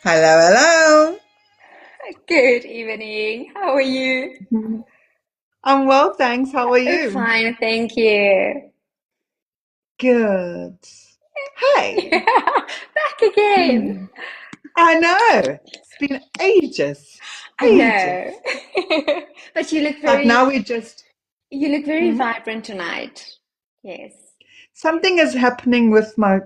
Hello, hello. Good evening. How are you? I'm well, thanks. How are you? Fine, thank you. Good. Hey. Back again. Hmm. I know. It's been ages. I Ages. know. But But now we just you look very hmm? vibrant tonight. Yes. Something is happening with my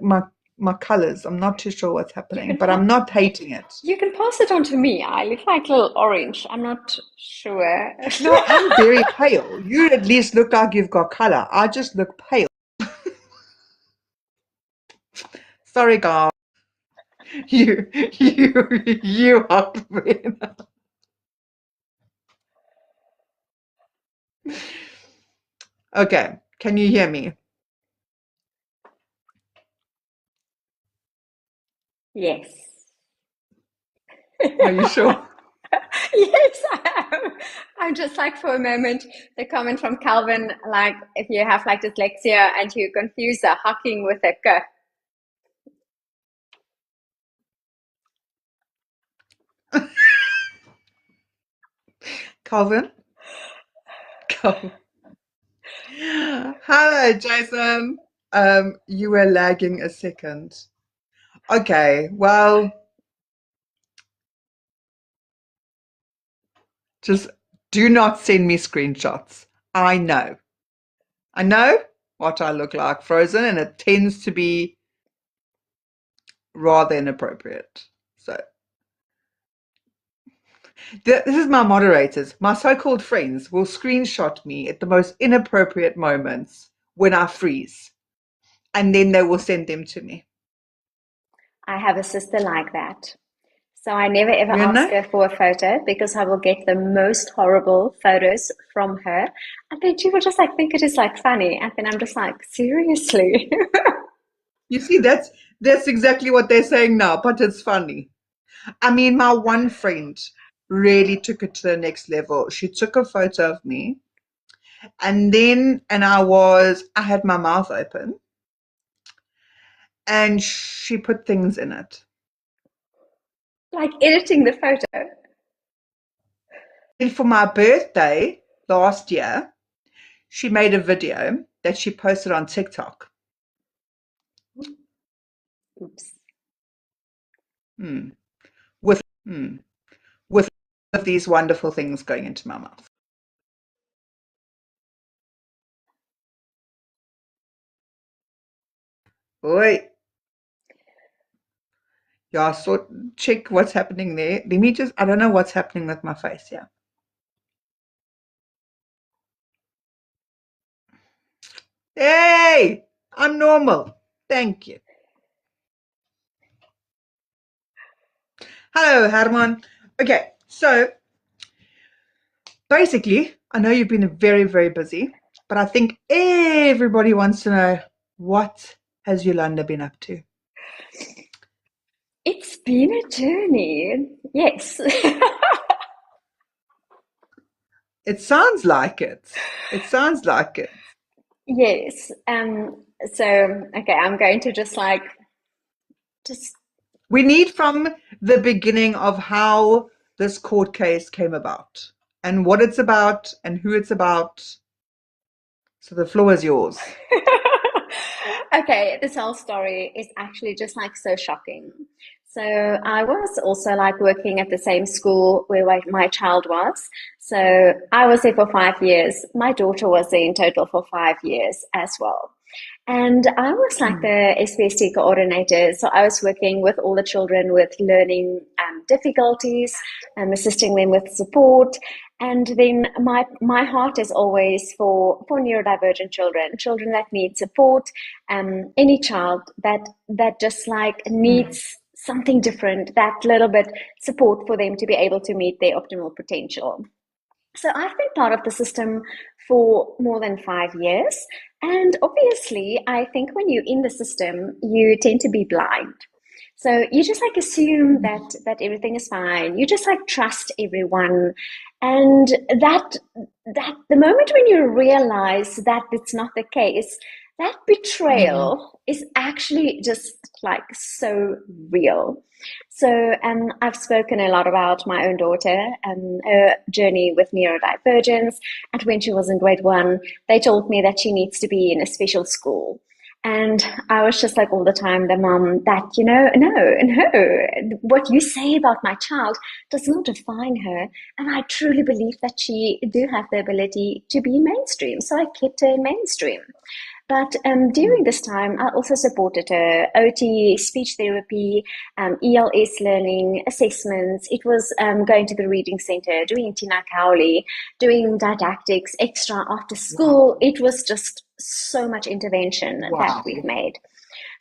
colors. I'm not too sure what's You happening, can but I'm pa not hating it. you can pass it on to me. I look like a little orange. I'm not sure. No, I'm very pale. You at least look like you've got color. I just look pale. Sorry, guys. You are. Okay. Can you hear me? Yes. Are you sure? Yes, I am. I'm just like for a moment, the comment from Calvin, like if you have like dyslexia and you confuse the hawking with a k. Calvin? Calvin. Hello, Jason. You were lagging a second. Okay, well, just do not send me screenshots. I know. I know what I look like frozen, and it tends to be rather inappropriate. So, this is my moderators. My so-called friends will screenshot me at the most inappropriate moments when I freeze, and then they will send them to me. I have a sister like that. So I never ever You ask know? her for a photo because I will get the most horrible photos from her. And then she will just like think it is like funny. And then I'm just like, seriously? You see, that's exactly what they're saying now, but it's funny. I mean, my one friend really took it to the next level. She took a photo of me, and I had my mouth open, and she put things in it. Like editing the photo. And for my birthday last year, she made a video that she posted on TikTok. Oops. Hmm. With with these wonderful things going into my mouth. Oi. Yeah, so check what's happening there. Let me just, I don't know what's happening with my face here. Hey, I'm normal. Thank you. Hello, Herman. Okay, so basically, I know you've been very, very busy, but I think everybody wants to know what has Yolanda been up to? It's been a journey. Yes. It sounds like it. It sounds like it. Yes. So, okay, I'm going to just We need from the beginning of how this court case came about and what it's about and who it's about. So the floor is yours. Okay, this whole story is actually just like so shocking. So I was also like working at the same school where my child was. So I was there for 5 years. My daughter was there in total for 5 years as well. And I was like Hmm. the SPST coordinator. So I was working with all the children with learning difficulties, assisting them with support. And then my heart is always for neurodivergent children, children that need support, any child that just like Hmm. needs something different, that little bit support for them to be able to meet their optimal potential. So I've been part of the system for more than 5 years. And obviously, I think when you're in the system, you tend to be blind. So you just like assume that everything is fine. You just like trust everyone. And that the moment when you realize that it's not the case, that Mm. betrayal is actually just like so real. So I've spoken a lot about my own daughter and her journey with neurodivergence. And when she was in grade 1, they told me that she needs to be in a special school. And I was just like all the time, the mom that, no, what you say about my child does not define her. And I truly believe that she do have the ability to be mainstream. So I kept her in mainstream. But during this time, I also supported her OT, speech therapy, ELS learning, assessments. It was going to the reading center, doing Tina Cowley, doing didactics, extra after Wow. school. It was just so much intervention that we've Wow. made.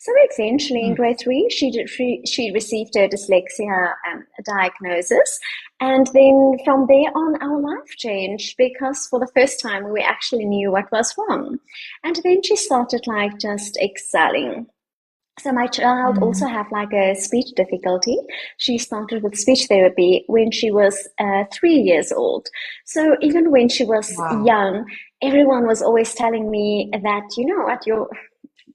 So eventually, in Mm. grade 3, she received a dyslexia diagnosis, and then from there on, our life changed because for the first time we actually knew what was wrong, and then she started like just excelling. So my child also Mm. had like a speech difficulty. She started with speech therapy when she was 3 years old. So even when she was Wow. young, everyone was always telling me that, you know what,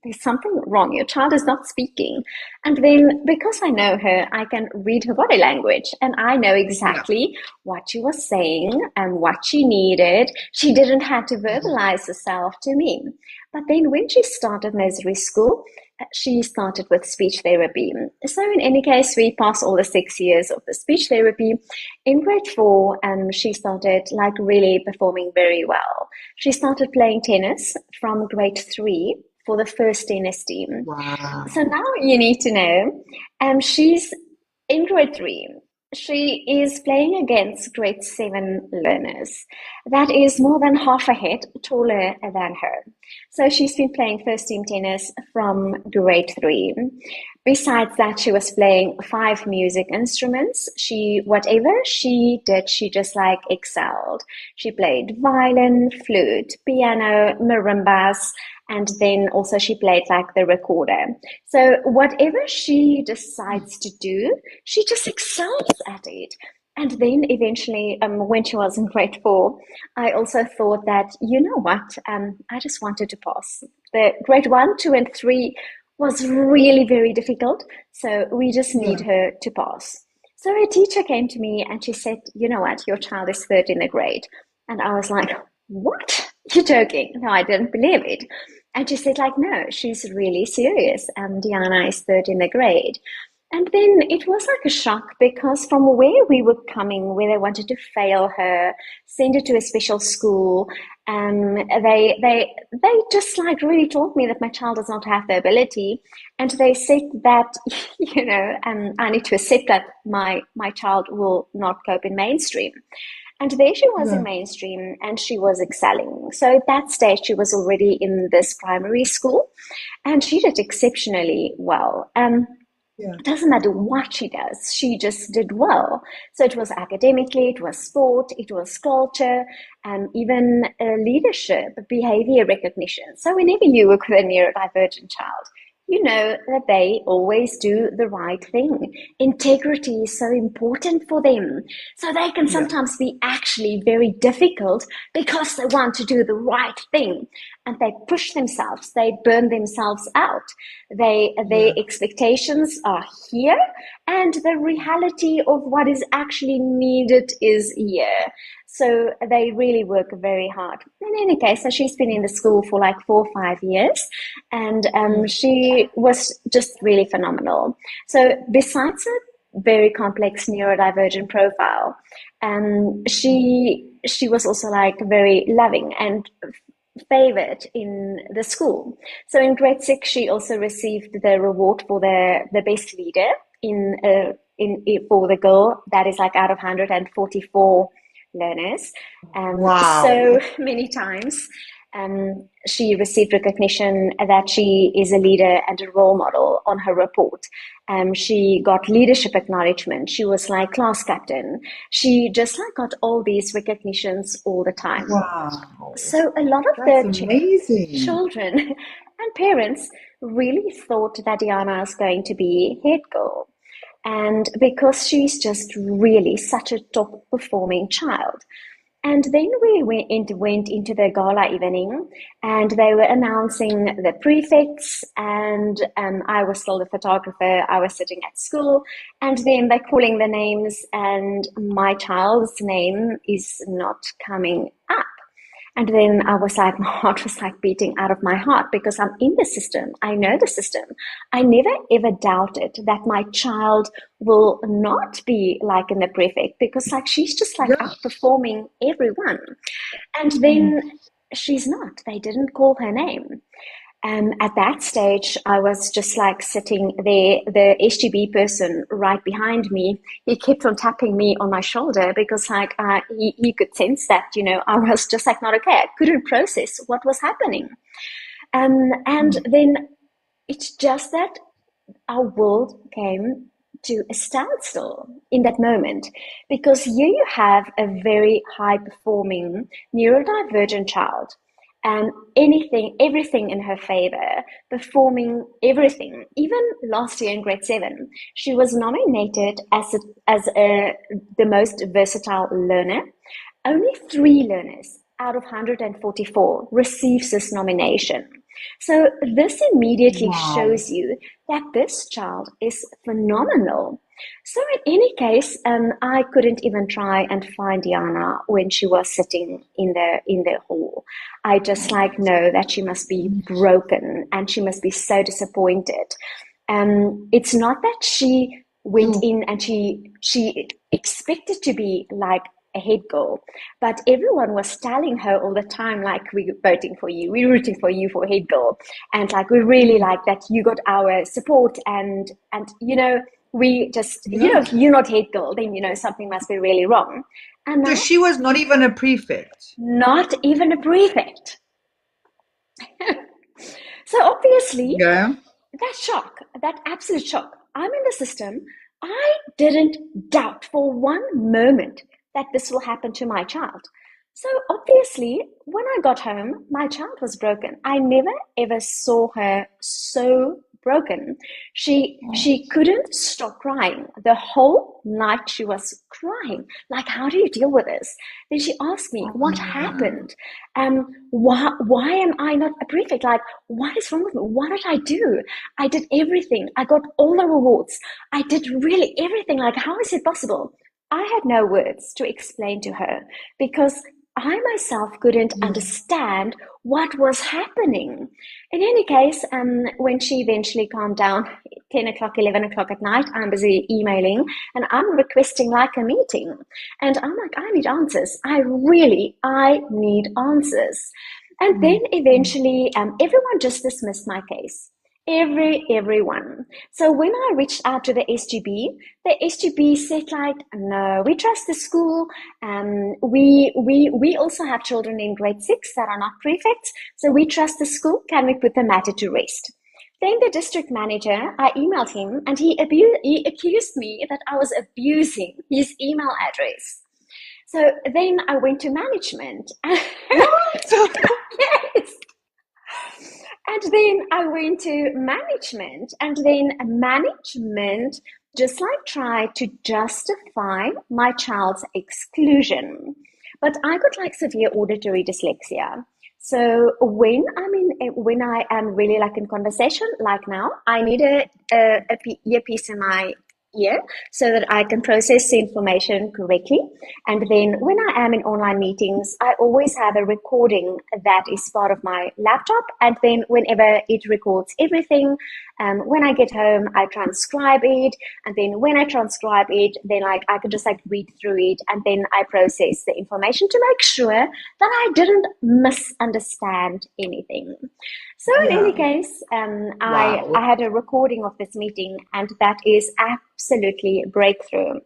there's something wrong. Your child is not speaking. And then because I know her, I can read her body language and I know Yeah. exactly what she was saying and what she needed. She didn't have to Mm. verbalize herself to me. But then when she started nursery school, she started with speech therapy. So in any case, we passed all the 6 years of the speech therapy. In grade 4, she started like really performing very well. She started playing tennis from grade 3 for the first tennis team. So Wow. now you need to know, she's in grade 3. She is playing against grade 7 learners. That is more than half a head taller than her. So she's been playing first team tennis from grade 3. Besides that, she was playing 5 music instruments. Whatever she did, she just like excelled. She played violin, flute, piano, marimbas, and then also she played like the recorder. So whatever she Mm. decides to do, she just excels at it. And then eventually, when she was in grade 4, I also thought that, you know what, I just wanted to pass. The grade 1, 2, and 3 was really very difficult. So we just need Yeah. her to pass. So her teacher came to me and she said, you know what, your child is third in the grade. And I was like, what? You're joking. No, I didn't believe it. And she said, like, no, she's really serious. And Diana is third in the grade. And then it was like a shock because from where we were coming, where they wanted to fail her, send her to a special school, they just like really told me that my child does not have the ability, and they said that I need to accept that my child will not cope in mainstream. And there she was in Yeah. mainstream and she was excelling. So at that stage, she was already in this primary school and she did exceptionally well. Yeah. It doesn't matter what she does, she just did well. So it was academically, it was sport, it was culture, even leadership, behavior recognition. So whenever you work with a neurodivergent child, you know that they always do the right thing. Integrity is so important for them. So they can Yeah. sometimes be actually very difficult because they want to do the right thing and they push themselves, they burn themselves out. Their Yeah. expectations are here and the reality of what is actually needed is here. So they really work very hard. In any case, so she's been in the school for like 4 or 5 years, and Mm. she was just really phenomenal. So besides a very complex neurodivergent profile, she was also like very loving and favored in the school. So in grade 6, she also received the reward for the best leader in for the girl that is like out of 144 learners. So Wow. many times. She received recognition that she is a leader and a role model on her report. She got leadership acknowledgement. She was like class captain. She just like got all these recognitions all the time. Wow. So a lot of That's the amazing. children and parents really thought that Diana is going to be head girl. And because she's just really such a top performing child. And then we went into the gala evening, and they were announcing the prefects, and I was still the photographer. I was sitting at school, and then they're calling the names, and my child's name is not coming up. And then I was like, my heart was like beating out of my heart because I'm in the system. I know the system. I never ever doubted that my child will not be like in the prefect because like she's just like Yeah. outperforming everyone. And then she's not. They didn't call her name. At that stage, I was just like sitting there. The SGB person right behind me, he kept on tapping me on my shoulder because like he could sense that, you know, I was just like not okay. I couldn't process what was happening. And then it's just that our world came to a standstill in that moment because here you have a very high performing neurodivergent child and everything in her favor, performing everything. Even last year in grade 7, she was nominated the most versatile learner. Only 3 learners out of 144 receives this nomination. So this immediately Wow. shows you that this child is phenomenal. So in any case, I couldn't even try and find Diana when she was sitting in the hall. I just like know that she must be broken and she must be so disappointed. It's not that she went in and she expected to be like a head girl, but everyone was telling her all the time, like, we're voting for you, we're rooting for you for head girl, and like we really like that you got our support, and you know we just you know Yeah. if you're not head girl, then you know something must be really wrong. And So now, she was not even a prefect. not even a prefect. So obviously, Yeah. that shock, that absolute shock. I'm in the system. I didn't doubt for one moment that this will happen to my child. So obviously, when I got home, my child was broken. I never ever saw her so broken. She couldn't stop crying. The whole night she was crying. Like, how do you deal with this? Then she asked me, what happened? Why am I not a prefect? Like, what is wrong with me? What did I do? I did everything. I got all the rewards. I did really everything. Like, how is it possible? I had no words to explain to her because I myself couldn't understand what was happening. In any case, when she eventually calmed down, 10 o'clock, 11 o'clock at night, I'm busy emailing and I'm requesting like a meeting. And I'm like, I need answers. I need answers. And then eventually, everyone just dismissed my case. Everyone. So when I reached out to the SGB said like, no, we trust the school. We also have children in grade 6 that are not prefects, so we trust the school. Can we put the matter to rest? Then the district manager, I emailed him, and he accused me that I was abusing his email address. So then I went to management. What? Yes. And then I went to management, and then management just like tried to justify my child's exclusion. But I got like severe auditory dyslexia. So when I am really like in conversation, like now, I need a earpiece in my ear so that I can process the information correctly. And then when I am in online meetings, I always have a recording that is part of my laptop. And then whenever it records everything, when I get home, I transcribe it. And then when I transcribe it, then like I can just like read through it, and then I process the information to make sure that I didn't misunderstand anything. So in any Yeah. case, Wow. I had a recording of this meeting, and that is absolutely breakthrough.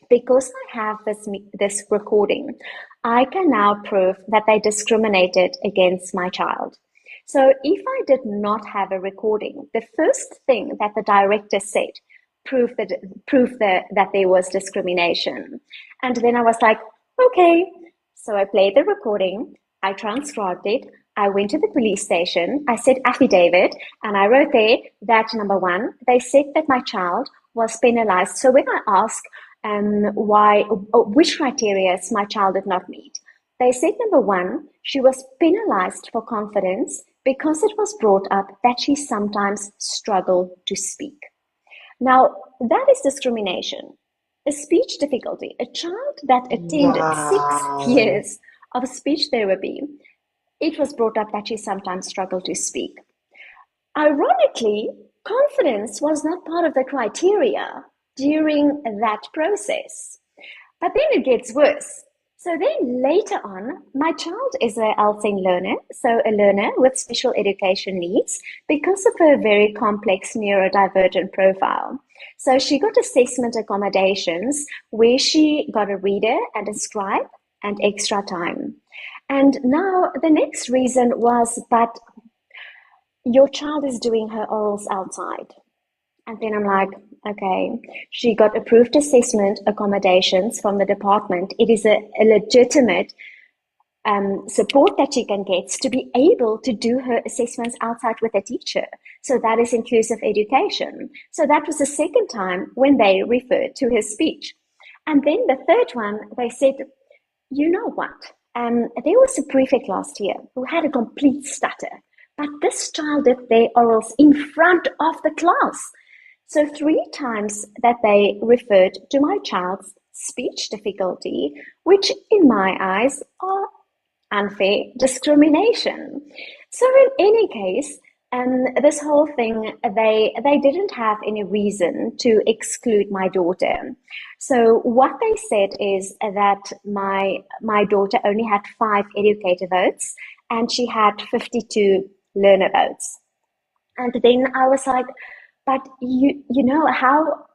Because I have this recording, I can now prove that they discriminated against my child. So if I did not have a recording, the first thing that the director said proved that there was discrimination. And then I was like, okay. So I played the recording, I transcribed it, I went to the police station, I said affidavit, and I wrote there that number one, they said that my child was penalized. So when I asked which criteria my child did not meet, They said number one, she was penalized for confidence because it was brought up that she sometimes struggled to speak. Now, that is discrimination. A speech difficulty, a child that attended 6 Wow. years of speech therapy, it was brought up that she sometimes struggled to speak. Ironically, confidence was not part of the criteria during that process. But then it gets worse. So then later on, my child is a LSEN learner, so a learner with special education needs because of her very complex neurodivergent profile. So she got assessment accommodations where she got a reader and a scribe and extra time. And now the next reason was, but your child is doing her orals outside. And then I'm like, okay, she got approved assessment accommodations from the department. It is a legitimate support that she can get to be able to do her assessments outside with a teacher. So that is inclusive education. So that was the second time when they referred to her speech. And then the third one, they said, you know what? There was a prefect last year who had a complete stutter, but this child did their orals in front of the class. So 3 times that they referred to my child's speech difficulty, which in my eyes are unfair discrimination. So in any case, this whole thing, they didn't have any reason to exclude my daughter. So what they said is that my daughter only had 5 educator votes and she had 52 learner votes. And then I was like, but you know how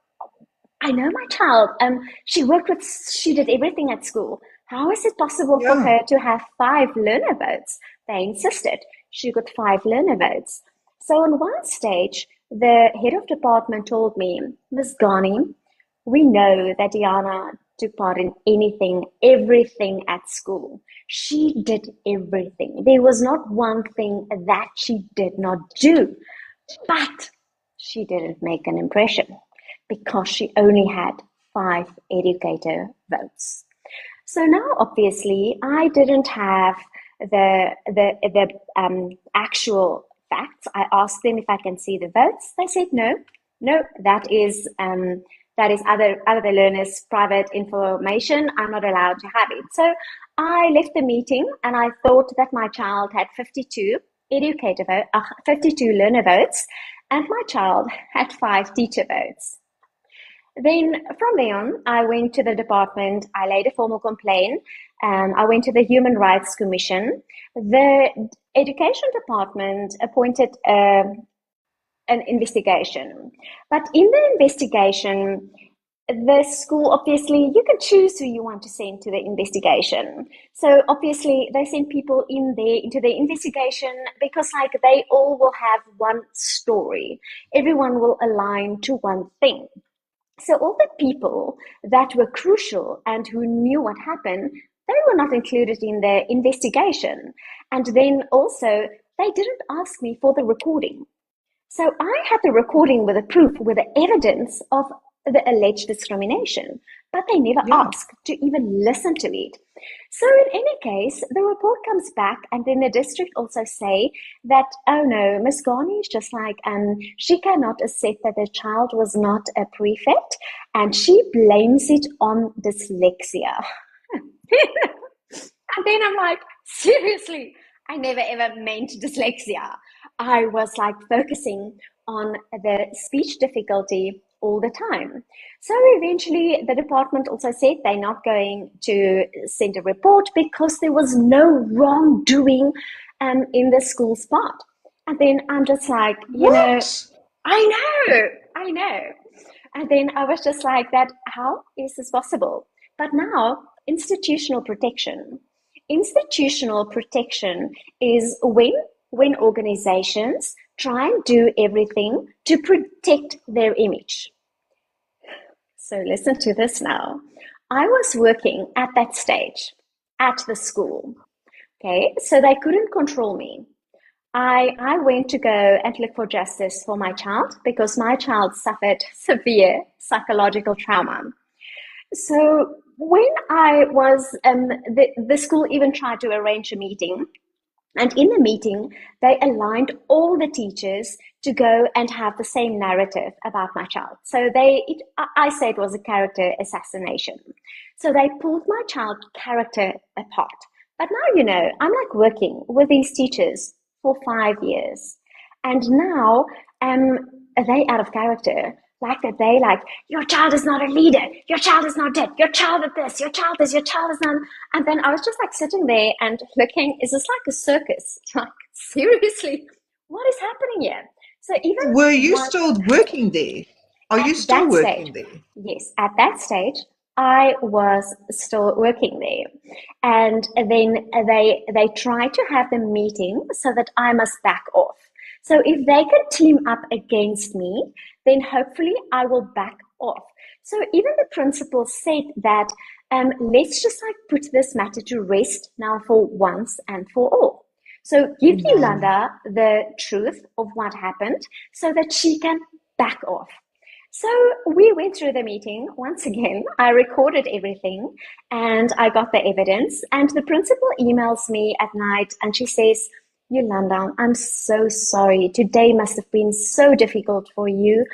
I know my child. She did everything at school. How is it possible for Yeah. her to have 5 learner votes? They insisted. She got 5 learner votes. So on one stage, the head of department told me, Miss Ghani, we know that Diana took part in everything at school. She did everything. There was not one thing that she did not do. But she didn't make an impression because she only had 5 educator votes. So now, obviously, I didn't have the actual facts. I asked them if I can see the votes. They said no, no, that is other learners' private information. I'm not allowed to have it. So I left the meeting, and I thought that my child had 52 learner votes, and my child had 5 teacher votes. Then from there on, I went to the department. I laid a formal complaint. I went to the Human Rights Commission. The education department appointed an investigation. But in the investigation, the school, obviously, you can choose who you want to send to the investigation. So obviously, they send people into the investigation because like they all will have one story. Everyone will align to one thing. So all the people that were crucial and who knew what happened, they were not included in the investigation. And then also, they didn't ask me for the recording. So I had the recording with the proof, with the evidence of the alleged discrimination, but they never Yeah. asked to even listen to it. So in any case, the report comes back, and then the district also say that, oh no, Miss Ghani is just like, she cannot accept that the child was not a prefect, and she blames it on dyslexia. And then I'm like, seriously, I never ever meant dyslexia. I was like focusing on the speech difficulty all the time. So eventually the department also said they're not going to send a report because there was no wrongdoing in the school's part. And then I'm just like, What? I know. And then I was just like that, how is this possible? But now, institutional protection. Institutional protection is when organizations try and do everything to protect their image. So listen to this now. I was working at that stage at the school. Okay, so they couldn't control me. I went to go and look for justice for my child because my child suffered severe psychological trauma. So when I was, the school even tried to arrange a meeting. And in the meeting, they aligned all the teachers to go and have the same narrative about my child. So I say it was a character assassination. So they pulled my child's character apart. But now, I'm like working with these teachers for 5 years. And now, um, are they out of character? Like that they like, your child is not a leader, your child is not dead, your child is this, your child is, your child is not. And then I was just like sitting there and looking, is this like a circus? Like, seriously, what is happening here? So even Were you one still working there? Are at you still that stage, working there? yes, at that stage, I was still working there. And then they tried to have the meeting so that I must back off. So if they can team up against me, then hopefully I will back off. So even the principal said that let's just like put this matter to rest now for once and for all. So give No. Yolanda the truth of what happened so that she can back off. So we went through the meeting once again. I recorded everything and I got the evidence. And the principal emails me at night and she says, Yolanda, I'm so sorry. Today must have been so difficult for you.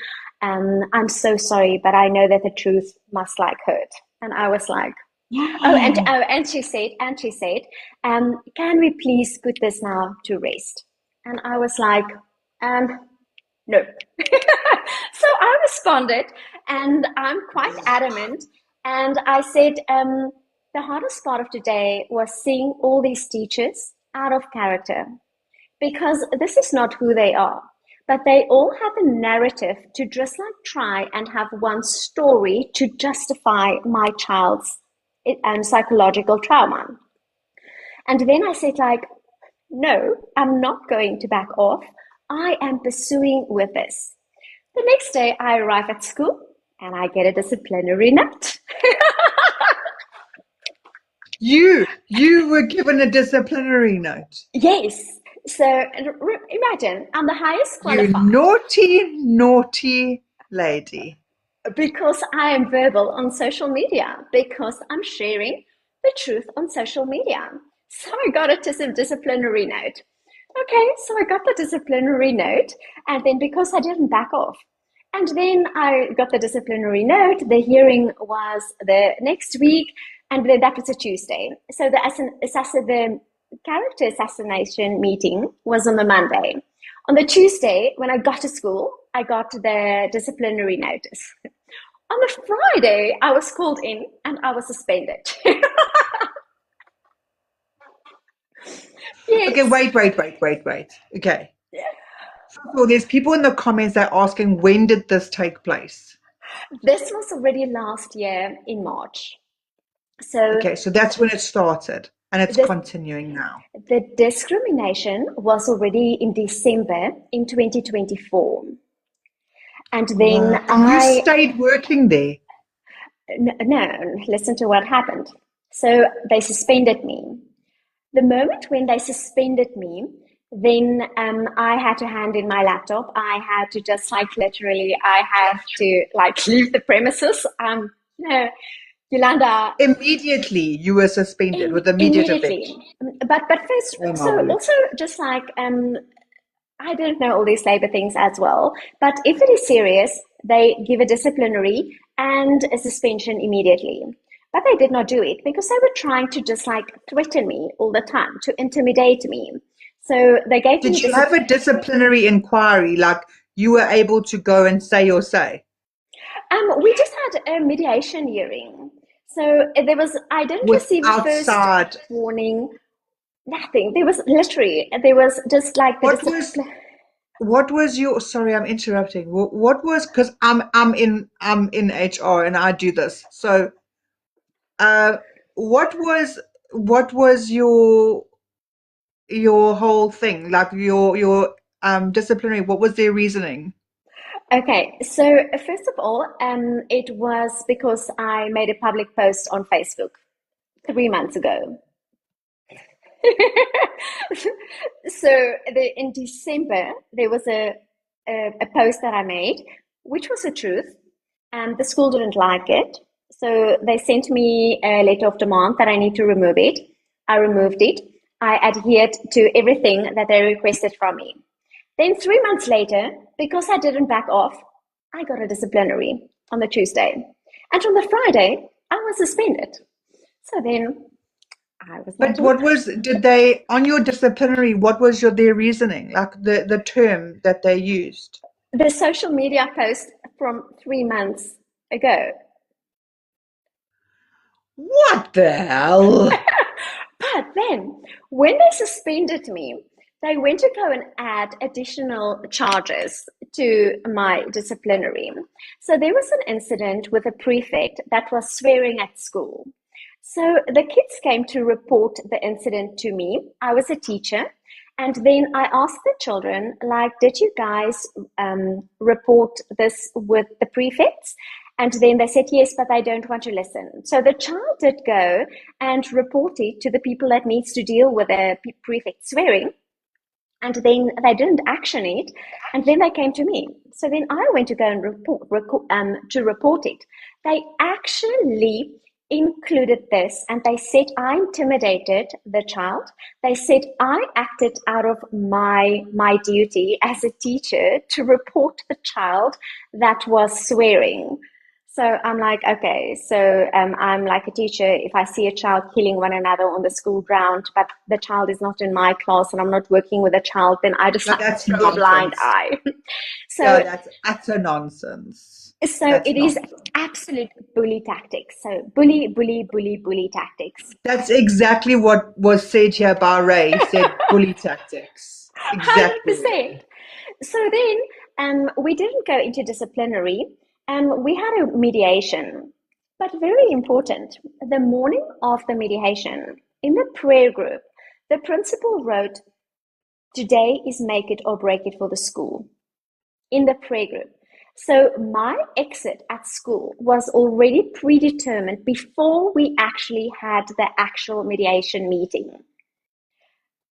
I'm so sorry, but I know that the truth must like hurt. And I was like, and she said, can we please put this now to rest? And I was like, um, no. So I responded, and I'm quite adamant. And I said, the hardest part of today was seeing all these teachers out of character because this is not who they are. But they all have a narrative to just like try and have one story to justify my child's psychological trauma. And then I said, like, no, I'm not going to back off. I am pursuing with this. The next day, I arrive at school and I get a disciplinary note. You were given a disciplinary note. Yes. So imagine I'm the highest You qualified naughty, naughty lady. because I am verbal on social media, because I'm sharing the truth on social media. So I got a disciplinary note. Okay, so I got the disciplinary note, and then because I didn't back off, and then I got the disciplinary note, the hearing was the next week, and then that was a Tuesday. So the character assassination meeting was on the Monday. On the Tuesday, when I got to school, I got the disciplinary notice. On the Friday, I was called in and I was suspended. Okay, Yes. wait. Okay. So there's people in the comments that are asking, when did this take place? This was already last year in March. So Okay, so that's when it started, and it's the, continuing now. the discrimination was already in December in 2024. And then Wow. And you stayed working there. no, listen to what happened. So they suspended me. The moment when they suspended me, then I had to hand in my laptop. I had to just like literally, I had to like leave the premises. You know, Yolanda, Immediately, you were suspended with immediate effect. immediately. But first, Oh my so word. also just like I didn't know all these labor things as well. But if it is serious, they give a disciplinary and a suspension immediately. But they did not do it because they were trying to just like threaten me all the time, to intimidate me. So they gave me Did you have a disciplinary inquiry, like you were able to go and say your say? we just had a mediation hearing. So I didn't With receive a first outside. warning, nothing. There was just like the What was discipline. what was your, sorry, I'm interrupting. What was, because I'm in HR and I do this. So uh what was your whole thing? Like your disciplinary, what was their reasoning? Okay, so first of all, it was because I made a public post on Facebook 3 months ago. In December, there was a post that I made, which was the truth. The school didn't like it. So they sent me a letter of demand that I need to remove it. I removed it. I adhered to everything that they requested from me. Then 3 months later, because I didn't back off, I got a disciplinary on the Tuesday. And on the Friday, I was suspended. So then I was not But what allowed. was, did they, on your disciplinary, what was their reasoning, like the term that they used? The social media post from 3 months ago. What the hell? But then, when they suspended me, they went to go and add additional charges to my disciplinary. So there was an incident with a prefect that was swearing at school. So the kids came to report the incident to me. I was a teacher. And then I asked the children, like, did you guys report this with the prefects? And then they said, yes, but they don't want to listen. So the child did go and report it to the people that needs to deal with the prefect swearing. And then they didn't action it. And then they came to me. So then I went to go and report it. They actually included this, and they said I intimidated the child. They said I acted out of my duty as a teacher to report the child that was swearing. So I'm like, okay, so I'm like a teacher. If I see a child killing one another on the school ground, but the child is not in my class and I'm not working with a child, then I just No, like that's throw a blind nonsense. eye. Yeah, So that's utter nonsense. so That's it is nonsense. absolute bully tactics. So bully, bully, bully, bully tactics. That's exactly what was said here by Ray. He said bully tactics. Exactly. 100%. So then we didn't go into disciplinary, and we had a mediation. But very important, the morning of the mediation, in the prayer group, the principal wrote, today is make it or break it for the school, in the prayer group. So my exit at school was already predetermined before we actually had the actual mediation meeting.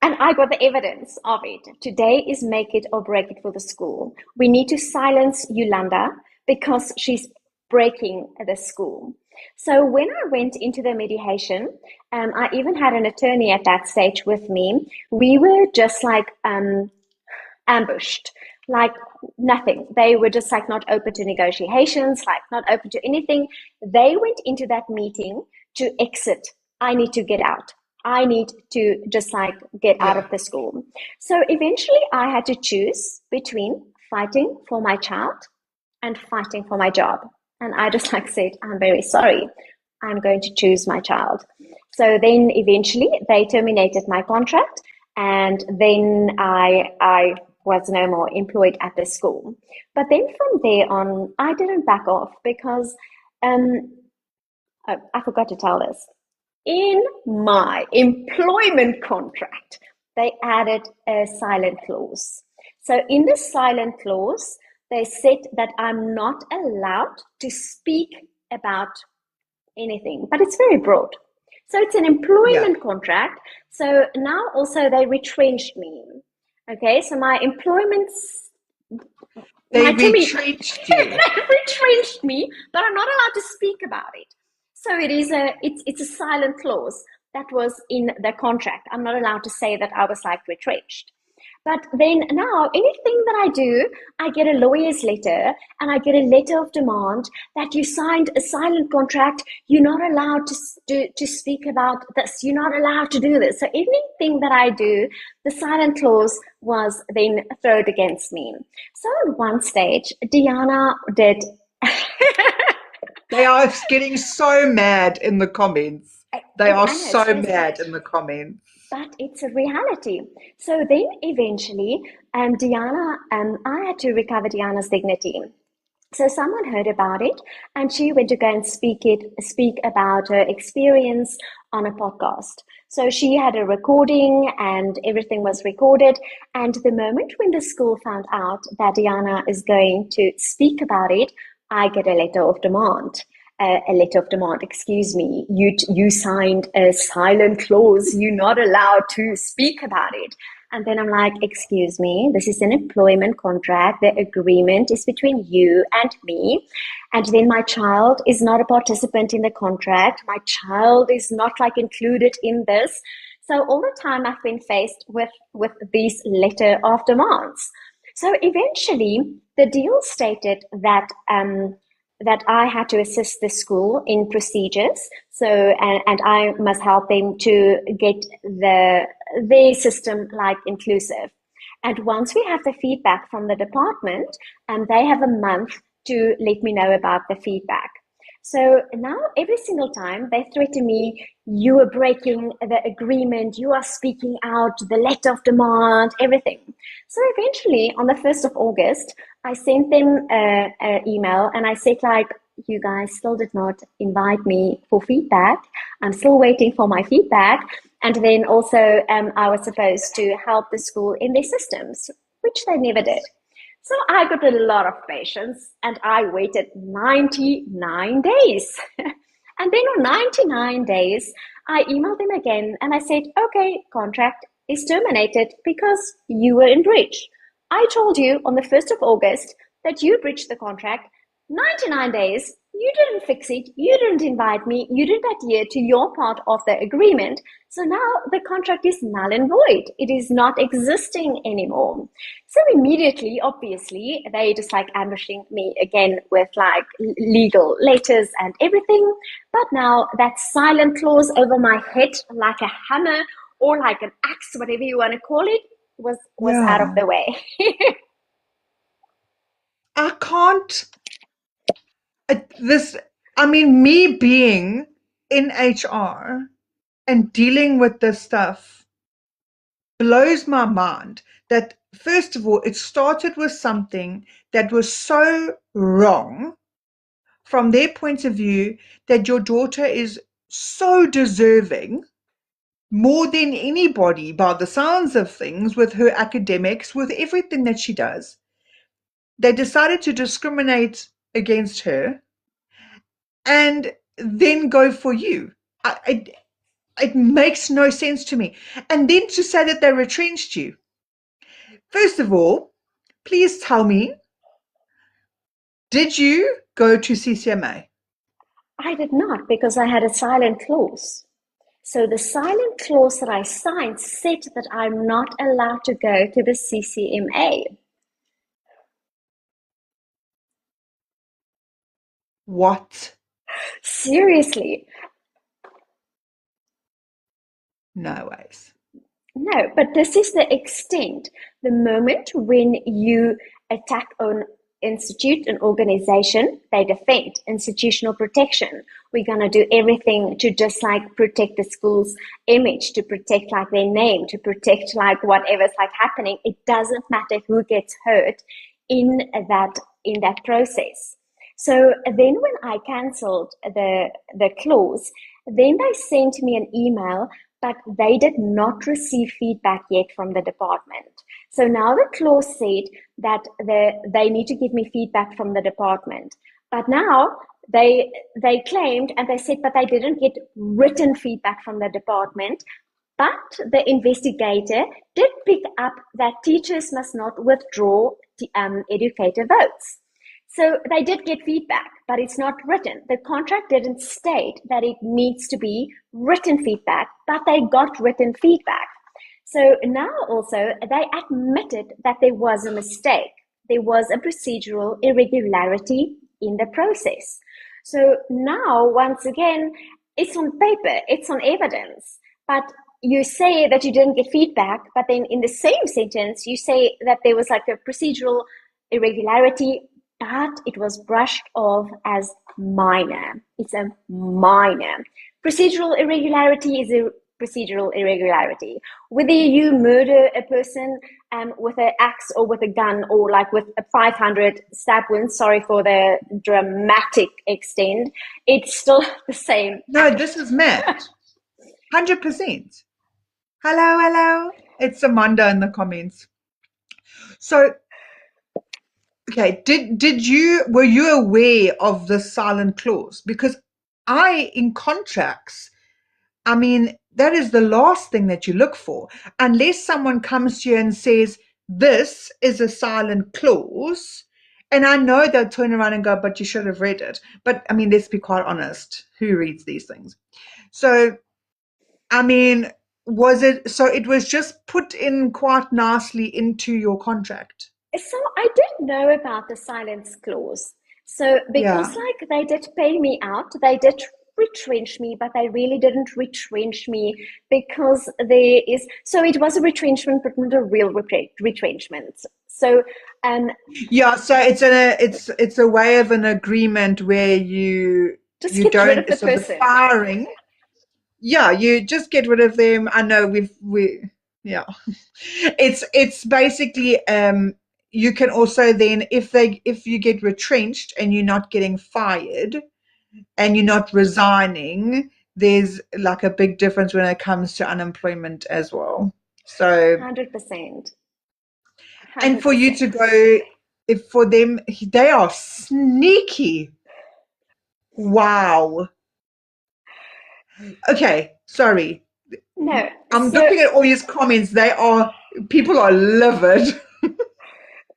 And I got the evidence of it. Today is make it or break it for the school. We need to silence Yolanda because she's breaking the school. So when I went into the mediation, I even had an attorney at that stage with me. We were just like ambushed, like nothing. They were just like not open to negotiations, like not open to anything. They went into that meeting to exit. I need to get out. I need to just like get out Yeah. of the school. So eventually I had to choose between fighting for my child and fighting for my job. And I just like said, I'm very sorry. I'm going to choose my child. So then eventually they terminated my contract, and then I was no more employed at the school. But then from there on, I didn't back off because I forgot to tell this. In my employment contract, they added a silent clause. So in the silent clause, they said that I'm not allowed to speak about anything, but it's very broad. So it's an Yeah. employment contract. So now also they retrenched me. Okay, so my employment's They my Timmy retrenched they you. retrenched me, but I'm not allowed to speak about it. So it's a silent clause that was in the contract. I'm not allowed to say that I was like retrenched. But then now, anything that I do, I get a lawyer's letter and I get a letter of demand that you signed a silent contract. You're not allowed to speak about this. You're not allowed to do this. So anything that I do, the silent clause was then thrown against me. So at one stage, Diana did. They are getting so mad in the comments. They are I know it's so crazy, mad in the comments. but it's a reality. So then eventually, Diana, I had to recover Diana's dignity. So someone heard about it, and she went to go and speak about her experience on a podcast. So she had a recording, and everything was recorded. And the moment when the school found out that Diana is going to speak about it, I get a letter of demand. A letter of demand. Excuse me, you signed a silent clause. You're not allowed to speak about it. And then I'm like, excuse me, this is an employment contract. The agreement is between you and me. And then my child is not a participant in the contract. My child is not like included in this. So all the time I've been faced with these letter of demands. So eventually the deal stated that I had to assist the school in procedures. So, and I must help them to get their system like inclusive. And once we have the feedback from the department, they have a month to let me know about the feedback. So now every single time they threaten me, you are breaking the agreement, you are speaking out, the letter of demand, everything. So eventually on the 1st of August, I sent them an email and I said like, you guys still did not invite me for feedback. I'm still waiting for my feedback. And then also I was supposed to help the school in their systems, which they never did. So I got a lot of patience and I waited 99 days. And then on 99 days, I emailed them again and I said, okay, contract is terminated because you were in breach. I told you on the 1st of August that you breached the contract. 99 days, you didn't fix it, you didn't invite me, you didn't adhere to your part of the agreement. So now the contract is null and void. It is not existing anymore. So immediately, obviously, they just like ambushing me again with like legal letters and everything. But now that silent clause over my head, like a hammer or like an axe, whatever you want to call it, was out of the way. I can't. Me being in HR and dealing with this stuff blows my mind that, first of all, it started with something that was so wrong from their point of view, that your daughter is so deserving, more than anybody, by the sounds of things, with her academics, with everything that she does. They decided to discriminate against her and then go for you. It makes no sense to me. And then to say that they retrenched you. First of all, please tell me, did you go to CCMA? I did not, because I had a silent clause. So the silent clause that I signed said that I'm not allowed to go to the CCMA. What? Seriously. No ways. No, but this is the extent. The moment when you attack an institute, an organization, they defend institutional protection. We're going to do everything to just like protect the school's image, to protect like their name, to protect like whatever's like happening. It doesn't matter who gets hurt in that process. So then when I cancelled the clause, then they sent me an email, but they did not receive feedback yet from the department. So now the clause said that they need to give me feedback from the department. But now they claimed and they said, but they didn't get written feedback from the department. But the investigator did pick up that teachers must not withdraw educator votes. So they did get feedback, but it's not written. The contract didn't state that it needs to be written feedback, but they got written feedback. So now also they admitted that there was a mistake. There was a procedural irregularity in the process. So now, once again, it's on paper, it's on evidence, but you say that you didn't get feedback, but then in the same sentence, you say that there was like a procedural irregularity, but it was brushed off as minor. It's a minor. Procedural irregularity is a procedural irregularity. Whether you murder a person with an axe or with a gun or like with a 500 stab wound, sorry for the dramatic extent, it's still the same. No, this is mad. 100%. Hello. It's Amanda in the comments. So, okay, were you aware of the silent clause? Because in contracts, that is the last thing that you look for, unless someone comes to you and says, this is a silent clause. And I know they'll turn around and go, but you should have read it. But I mean, let's be quite honest. Who reads these things? So, I mean, it was just put in quite nicely into your contract? So I didn't know about the silence clause. So because Yeah. like they did pay me out, they did retrench me, but they really didn't retrench me because so it was a retrenchment, but not a real retrenchment. So um, Yeah, so it's a way of an agreement where just you get rid of don't, the so the person. firing, yeah, you just get rid of them. I know we yeah. It's basically you can also then, if you get retrenched and you're not getting fired and you're not resigning, there's like a big difference when it comes to unemployment as well. So, 100%. and for you 100%. to go, if for them, they are sneaky. Wow. Okay, sorry. No, I'm so looking at all these comments. People are livid.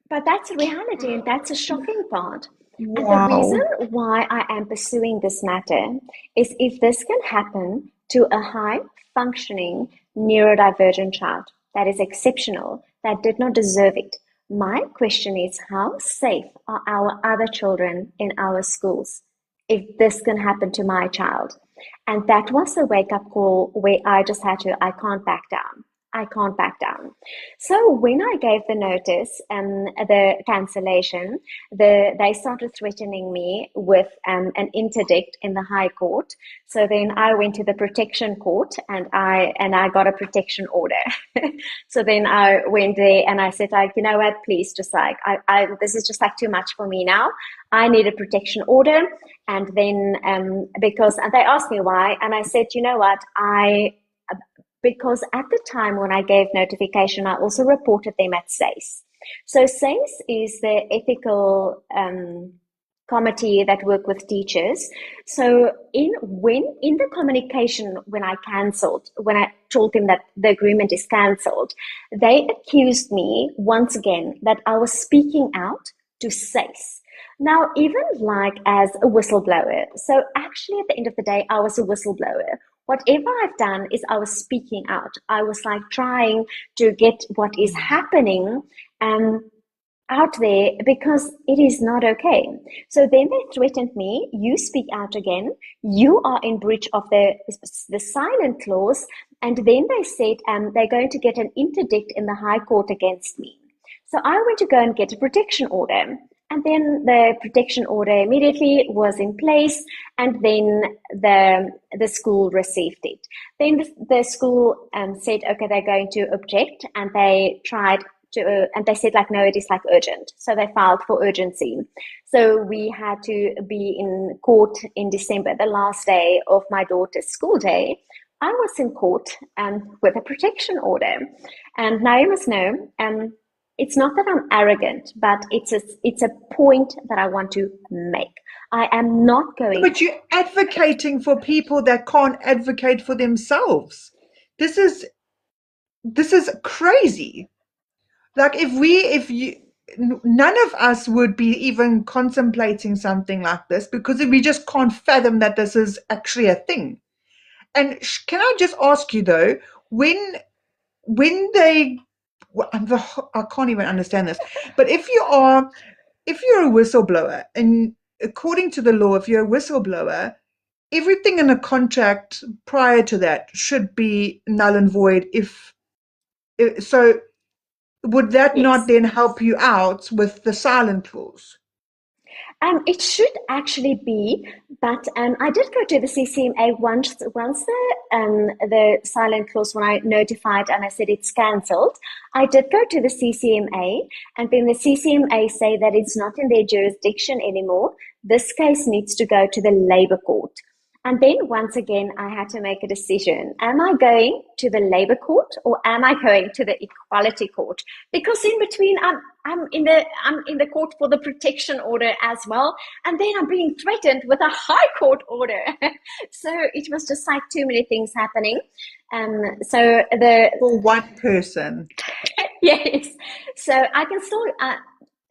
but that's a reality, and that's a shocking part. And the reason Wow. why I am pursuing this matter is if this can happen to a high functioning neurodivergent child that is exceptional, that did not deserve it, my question is how safe are our other children in our schools if this can happen to my child? And that was a wake up call where I just had to, I can't back down. I can't back down. So when I gave the notice and the cancellation, they started threatening me with an interdict in the High Court. So then I went to the protection court and I got a protection order. So then I went there and I said, like, you know what, please, just like this is just like too much for me now. I need a protection order. And then because and they asked me why, and I said, you know what, because at the time when I gave notification, I also reported them at SACE. So SACE is the ethical committee that work with teachers. So in the communication when I told them that the agreement is cancelled, they accused me once again that I was speaking out to SACE. Now, even like as a whistleblower, so actually at the end of the day, I was a whistleblower. Whatever I've done is I was speaking out. I was like trying to get what is happening out there because it is not okay. So then they threatened me, you speak out again, you are in breach of the silent clause. And then they said they're going to get an interdict in the High Court against me. So I went to go and get a protection order. And then the protection order immediately was in place, and then the school received it. Then the school said, okay, they're going to object, and they tried to, and they said like, no, it is like urgent. So they filed for urgency. So we had to be in court in December, the last day of my daughter's school day. I was in court with a protection order, and now you must know. It's not that I'm arrogant, but it's a point that I want to make. I am not going. But you're advocating for people that can't advocate for themselves. This is crazy. Like if you, none of us would be even contemplating something like this because we just can't fathom that this is actually a thing. And can I just ask you though, when they, I can't even understand this, but if you're a whistleblower, and according to the law, if you're a whistleblower, everything in a contract prior to that should be null and void. So, would that not Yes. then help you out with the silent clause? It should actually be, but I did go to the CCMA once the silent clause, when I notified and I said it's cancelled. I did go to the CCMA, and then the CCMA say that it's not in their jurisdiction anymore. This case needs to go to the Labour Court. And then once again, I had to make a decision. Am I going to the Labour Court or am I going to the Equality Court? Because in between, I'm in the court for the protection order as well, and then I'm being threatened with a high court order. So it was just like too many things happening. So the For one person. yes, so I can still.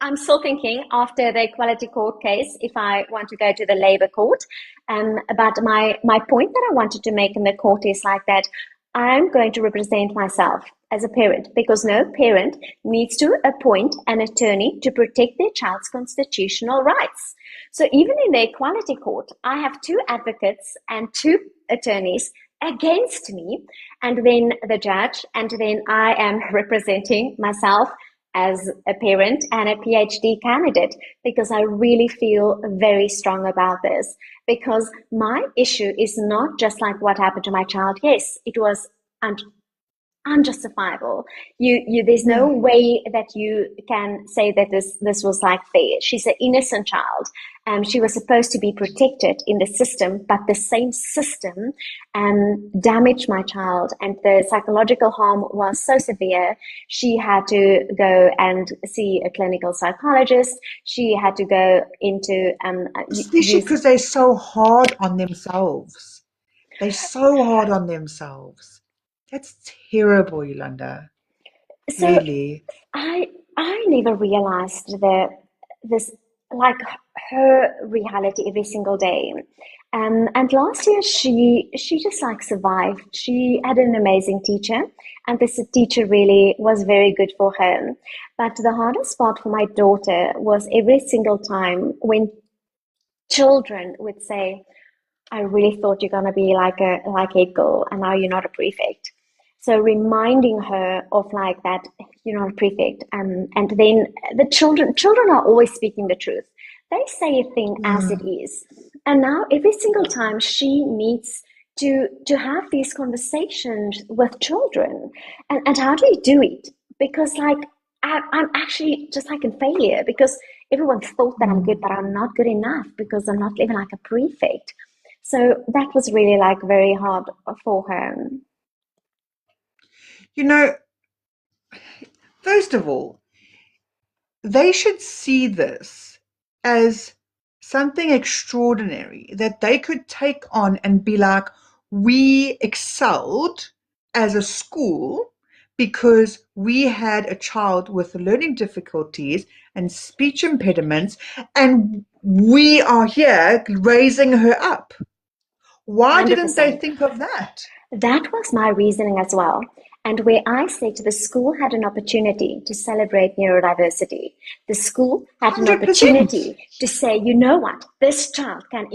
I'm still thinking after the equality court case if I want to go to the labor court. But my point that I wanted to make in the court is like that I'm going to represent myself as a parent because no parent needs to appoint an attorney to protect their child's constitutional rights. So even in the equality court, I have two advocates and two attorneys against me, and then the judge, and then I am representing myself as a parent and a PhD candidate because I really feel very strong about this. Because my issue is not just like what happened to my child. Yes, it was unjustifiable. There's no way that you can say that this was like fair. She's an innocent child. She was supposed to be protected in the system, but the same system damaged my child, and the psychological harm was so severe. She had to go and see a clinical psychologist. She had to go into Especially because they're so hard on themselves. They're so hard on themselves. That's terrible, Yolanda. so Really. I never realized that this like her reality every single day. And last year she just like survived. She had an amazing teacher, and this teacher really was very good for her. But the hardest part for my daughter was every single time when children would say, I really thought you're gonna be like a girl, and now you're not a prefect. So reminding her of like that, you're not a prefect, and then the children are always speaking the truth. They say a thing as it is, and now every single time she needs to have these conversations with children, and how do you do it? Because like I'm actually just like in failure because everyone thought that I'm good, but I'm not good enough because I'm not even like a prefect. So that was really like very hard for her. You know, first of all, they should see this as something extraordinary that they could take on and be like, we excelled as a school because we had a child with learning difficulties and speech impediments, and we are here raising her up. Why didn't they 100%. think of that? That was my reasoning as well. And where I said the school had an opportunity to celebrate neurodiversity, the school had an 100%. opportunity to say, you know what, this child can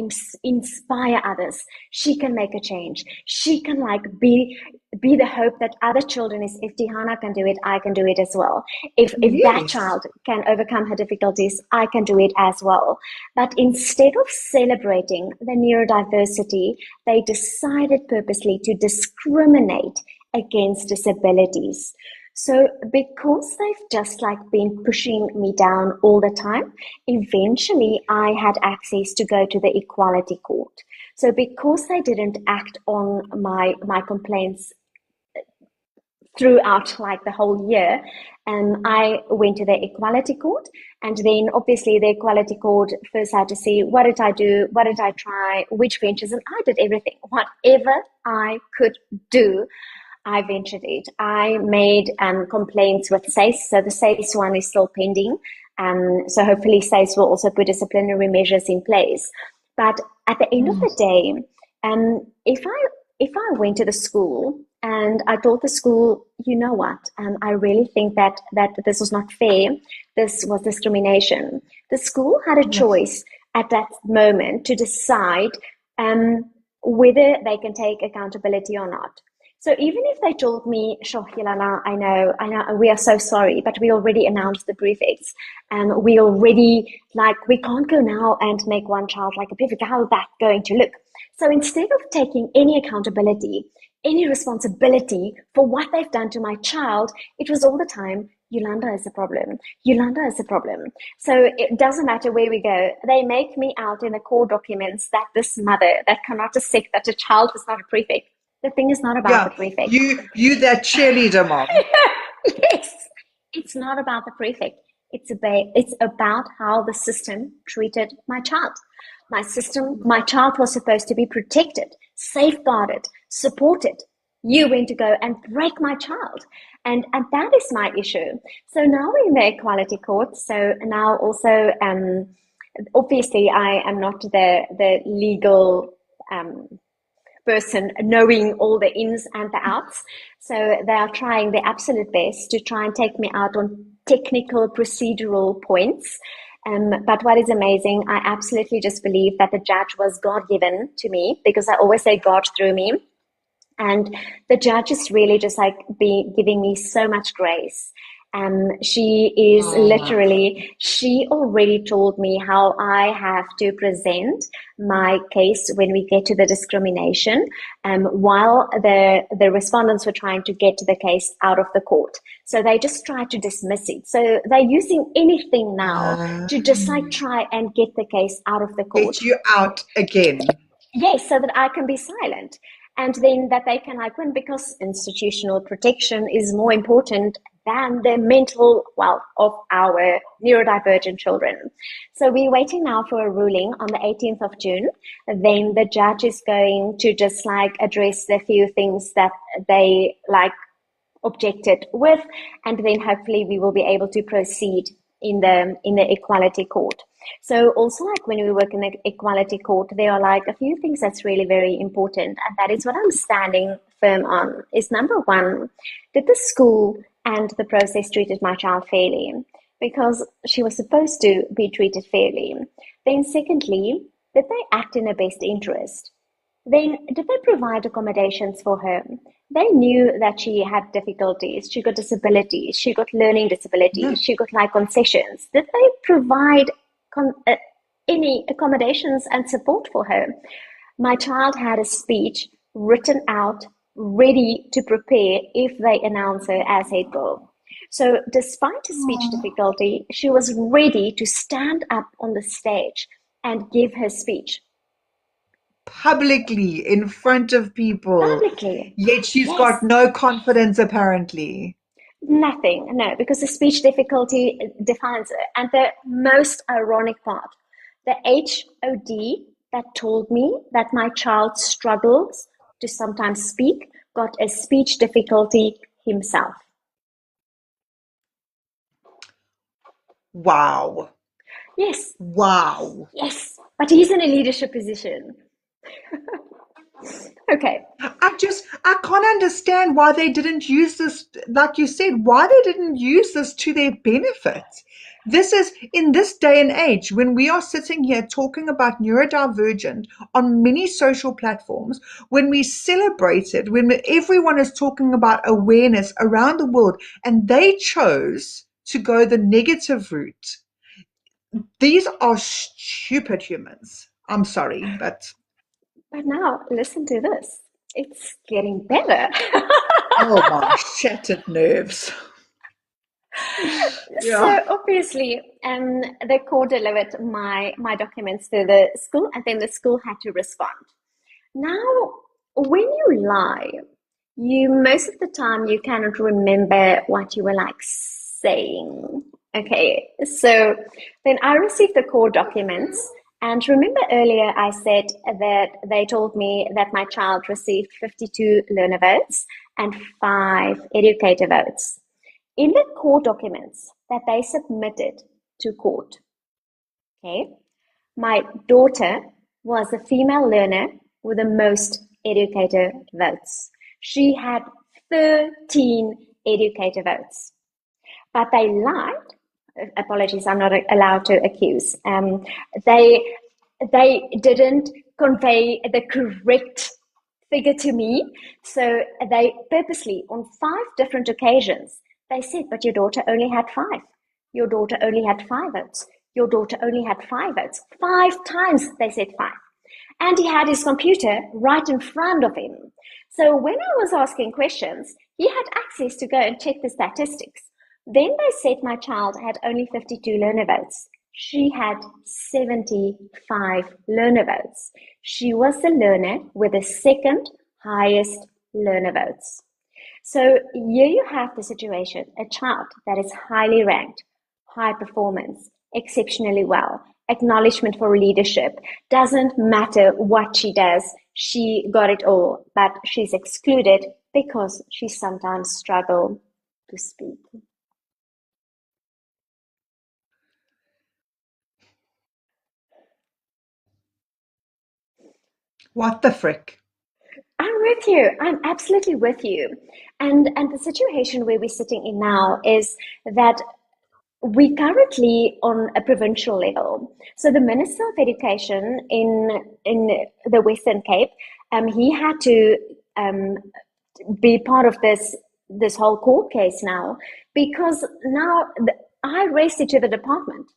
inspire others. She can make a change. She can like be the hope that other children is if Tihana can do it, I can do it as well. If that Yes. child can overcome her difficulties, I can do it as well. But instead of celebrating the neurodiversity, they decided purposely to discriminate against disabilities. So because they've just like been pushing me down all the time, eventually I had access to go to the equality court. So because they didn't act on my complaints throughout like the whole year, I went to the equality court, and then obviously the equality court first had to see what did I do, what did I try, which ventures, and I did everything, whatever I could do. I ventured it. I made complaints with SACE, so the SACE one is still pending. So hopefully SACE will also put disciplinary measures in place. But at the end of the day, if I went to the school and I told the school, you know what, I really think that this was not fair, this was discrimination. The school had a Yes. choice at that moment to decide whether they can take accountability or not. So even if they told me, sure, Yolanda, I know, we are so sorry, but we already announced the prefects, and we already, like, we can't go now and make one child like a prefect. How is that going to look? So instead of taking any accountability, any responsibility for what they've done to my child, it was all the time, Yolanda is a problem. Yolanda is a problem. So it doesn't matter where we go. They make me out in the court documents that this mother that cannot accept that a child was not a prefect. The thing is not about the Yeah. prefect. You that cheerleader mom. Yes, it's not about the prefect. It's about how the system treated my child. My child was supposed to be protected, safeguarded, supported. You went to go and break my child. And that is my issue. So now we're in the equality court. So now also, obviously, I am not the legal person knowing all the ins and the outs. So they are trying their absolute best to try and take me out on technical procedural points. But what is amazing, I absolutely just believe that the judge was God given to me, because I always say God through me. And the judge is really just like giving me so much grace. She is literally, she already told me how I have to present my case when we get to the discrimination, while the respondents were trying to get the case out of the court. So they just tried to dismiss it. So they're using anything now to just like try and get the case out of the court. Get you out again. Yes, so that I can be silent. And then that they can like win, because institutional protection is more important than the mental wealth of our neurodivergent children. So we're waiting now for a ruling on the 18th of June. Then the judge is going to just like address the few things that they like objected with, and then hopefully we will be able to proceed in the equality court. So also, like when we work in the equality court, there are like a few things that's really very important, and that is what I'm standing firm on. Is number one, did the school and the process treated my child fairly? Because she was supposed to be treated fairly. Then secondly, did they act in her best interest? Then did they provide accommodations for her? They knew that she had difficulties, she got disabilities, she got learning disabilities, she got like concessions. Did they provide any accommodations and support for her? My child had a speech written out, ready to prepare if they announce her as head girl. So despite a speech difficulty, she was ready to stand up on the stage and give her speech. Publicly, in front of people. Publicly. Yet she's Yes. got no confidence, apparently. Nothing, no, because the speech difficulty defines it. And the most ironic part, the HOD that told me that my child struggles to sometimes speak got a speech difficulty himself. Wow. Yes. Wow. Yes. But he's in a leadership position. Okay. I can't understand why they didn't use this, like you said, why they didn't use this to their benefit. This is in this day and age when we are sitting here talking about neurodivergent on many social platforms, when we celebrate it, when everyone is talking about awareness around the world, and they chose to go the negative route. These are stupid humans. I'm sorry, but now listen to this. It's getting better. oh my shattered nerves. So obviously, the court delivered my documents to the school, and then the school had to respond. Now, when you lie, you most of the time you cannot remember what you were like saying. Okay, so then I received the court documents, and remember earlier I said that they told me that my child received 52 learner votes and 5 educator votes. In the court documents that they submitted to court, okay, my daughter was the female learner with the most educator votes. She had 13 educator votes. But they lied. Apologies, I'm not allowed to accuse. They didn't convey the correct figure to me. So they purposely, on 5 different occasions, they said, but your daughter only had 5. Your daughter only had 5 votes. Your daughter only had 5 votes. 5 times they said 5. And he had his computer right in front of him. So when I was asking questions, he had access to go and check the statistics. Then they said my child had only 52 learner votes. She had 75 learner votes. She was the learner with the second highest learner votes. So here you have the situation, a child that is highly ranked, high performance, exceptionally well, acknowledgement for leadership. Doesn't matter what she does, she got it all, but she's excluded because she sometimes struggles to speak. What the frick? I'm with you. I'm absolutely with you. And the situation where we're sitting in now is that we currently on a provincial level. So the Minister of Education in the Western Cape, he had to be part of this whole court case now, because now I raised it to the department.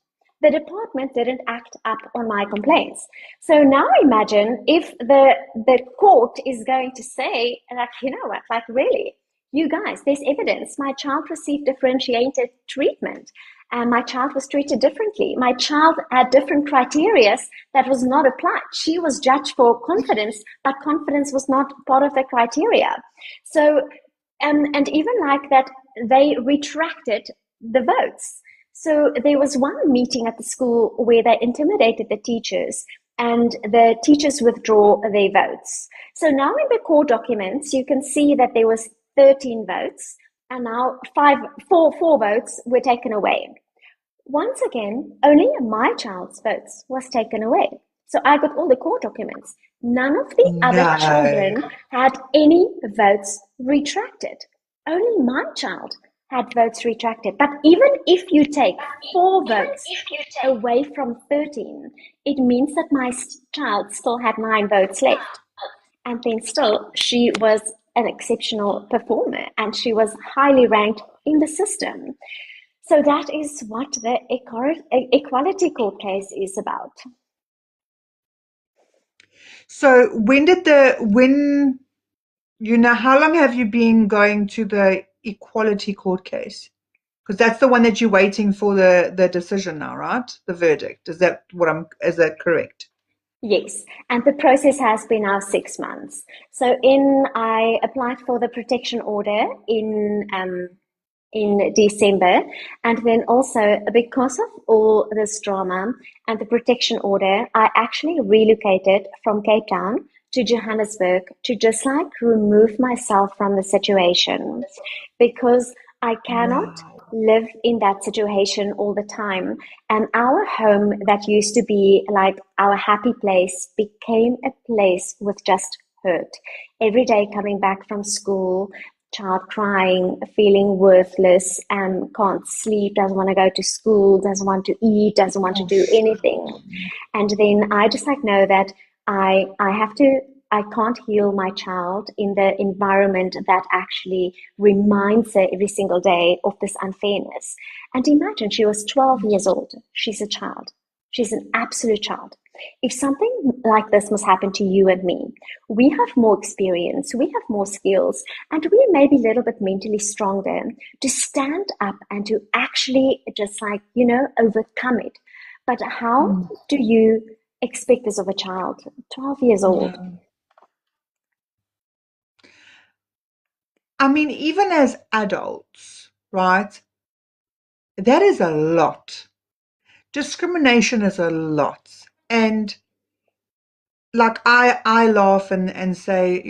The department didn't act up on my complaints. So now imagine if the court is going to say, like, you know what, like, really, you guys, there's evidence. My child received differentiated treatment, and my child was treated differently. My child had different criteria that was not applied. She was judged for confidence, but confidence was not part of the criteria. So, and even like that, they retracted the votes. So there was one meeting at the school where they intimidated the teachers, and the teachers withdraw their votes. So now in the court documents, you can see that there was 13 votes, and now four votes were taken away. Once again, only my child's votes was taken away. So I got all the court documents. None of the other No. children had any votes retracted. Only my child had votes retracted. But even if you take 4 votes away from 13, it means that my child still had 9 votes left. And then still, she was an exceptional performer, and she was highly ranked in the system. So that is what the equality court case is about. So how long have you been going to the equality court case? Because that's the one that you're waiting for the decision now, right? The verdict. Is that correct? Yes, and the process has been now 6 months. So I applied for the protection order in December, and then also because of all this drama and the protection order, I actually relocated from Cape Town to Johannesburg to just like remove myself from the situation, because I cannot live in that situation all the time. And our home that used to be like our happy place became a place with just hurt. Every day coming back from school, child crying, feeling worthless, and can't sleep, doesn't want to go to school, doesn't want to eat, doesn't want to do anything. And then I just like know that I can't heal my child in the environment that actually reminds her every single day of this unfairness. And imagine she was 12 years old. She's a child. She's an absolute child. If something like this must happen to you and me, we have more experience, we have more skills, and we may be a little bit mentally stronger to stand up and to actually just like, overcome it. But how do you expect this of a child, 12 years old? I mean, even as adults, right? That is a lot. Discrimination is a lot. And like I laugh and say,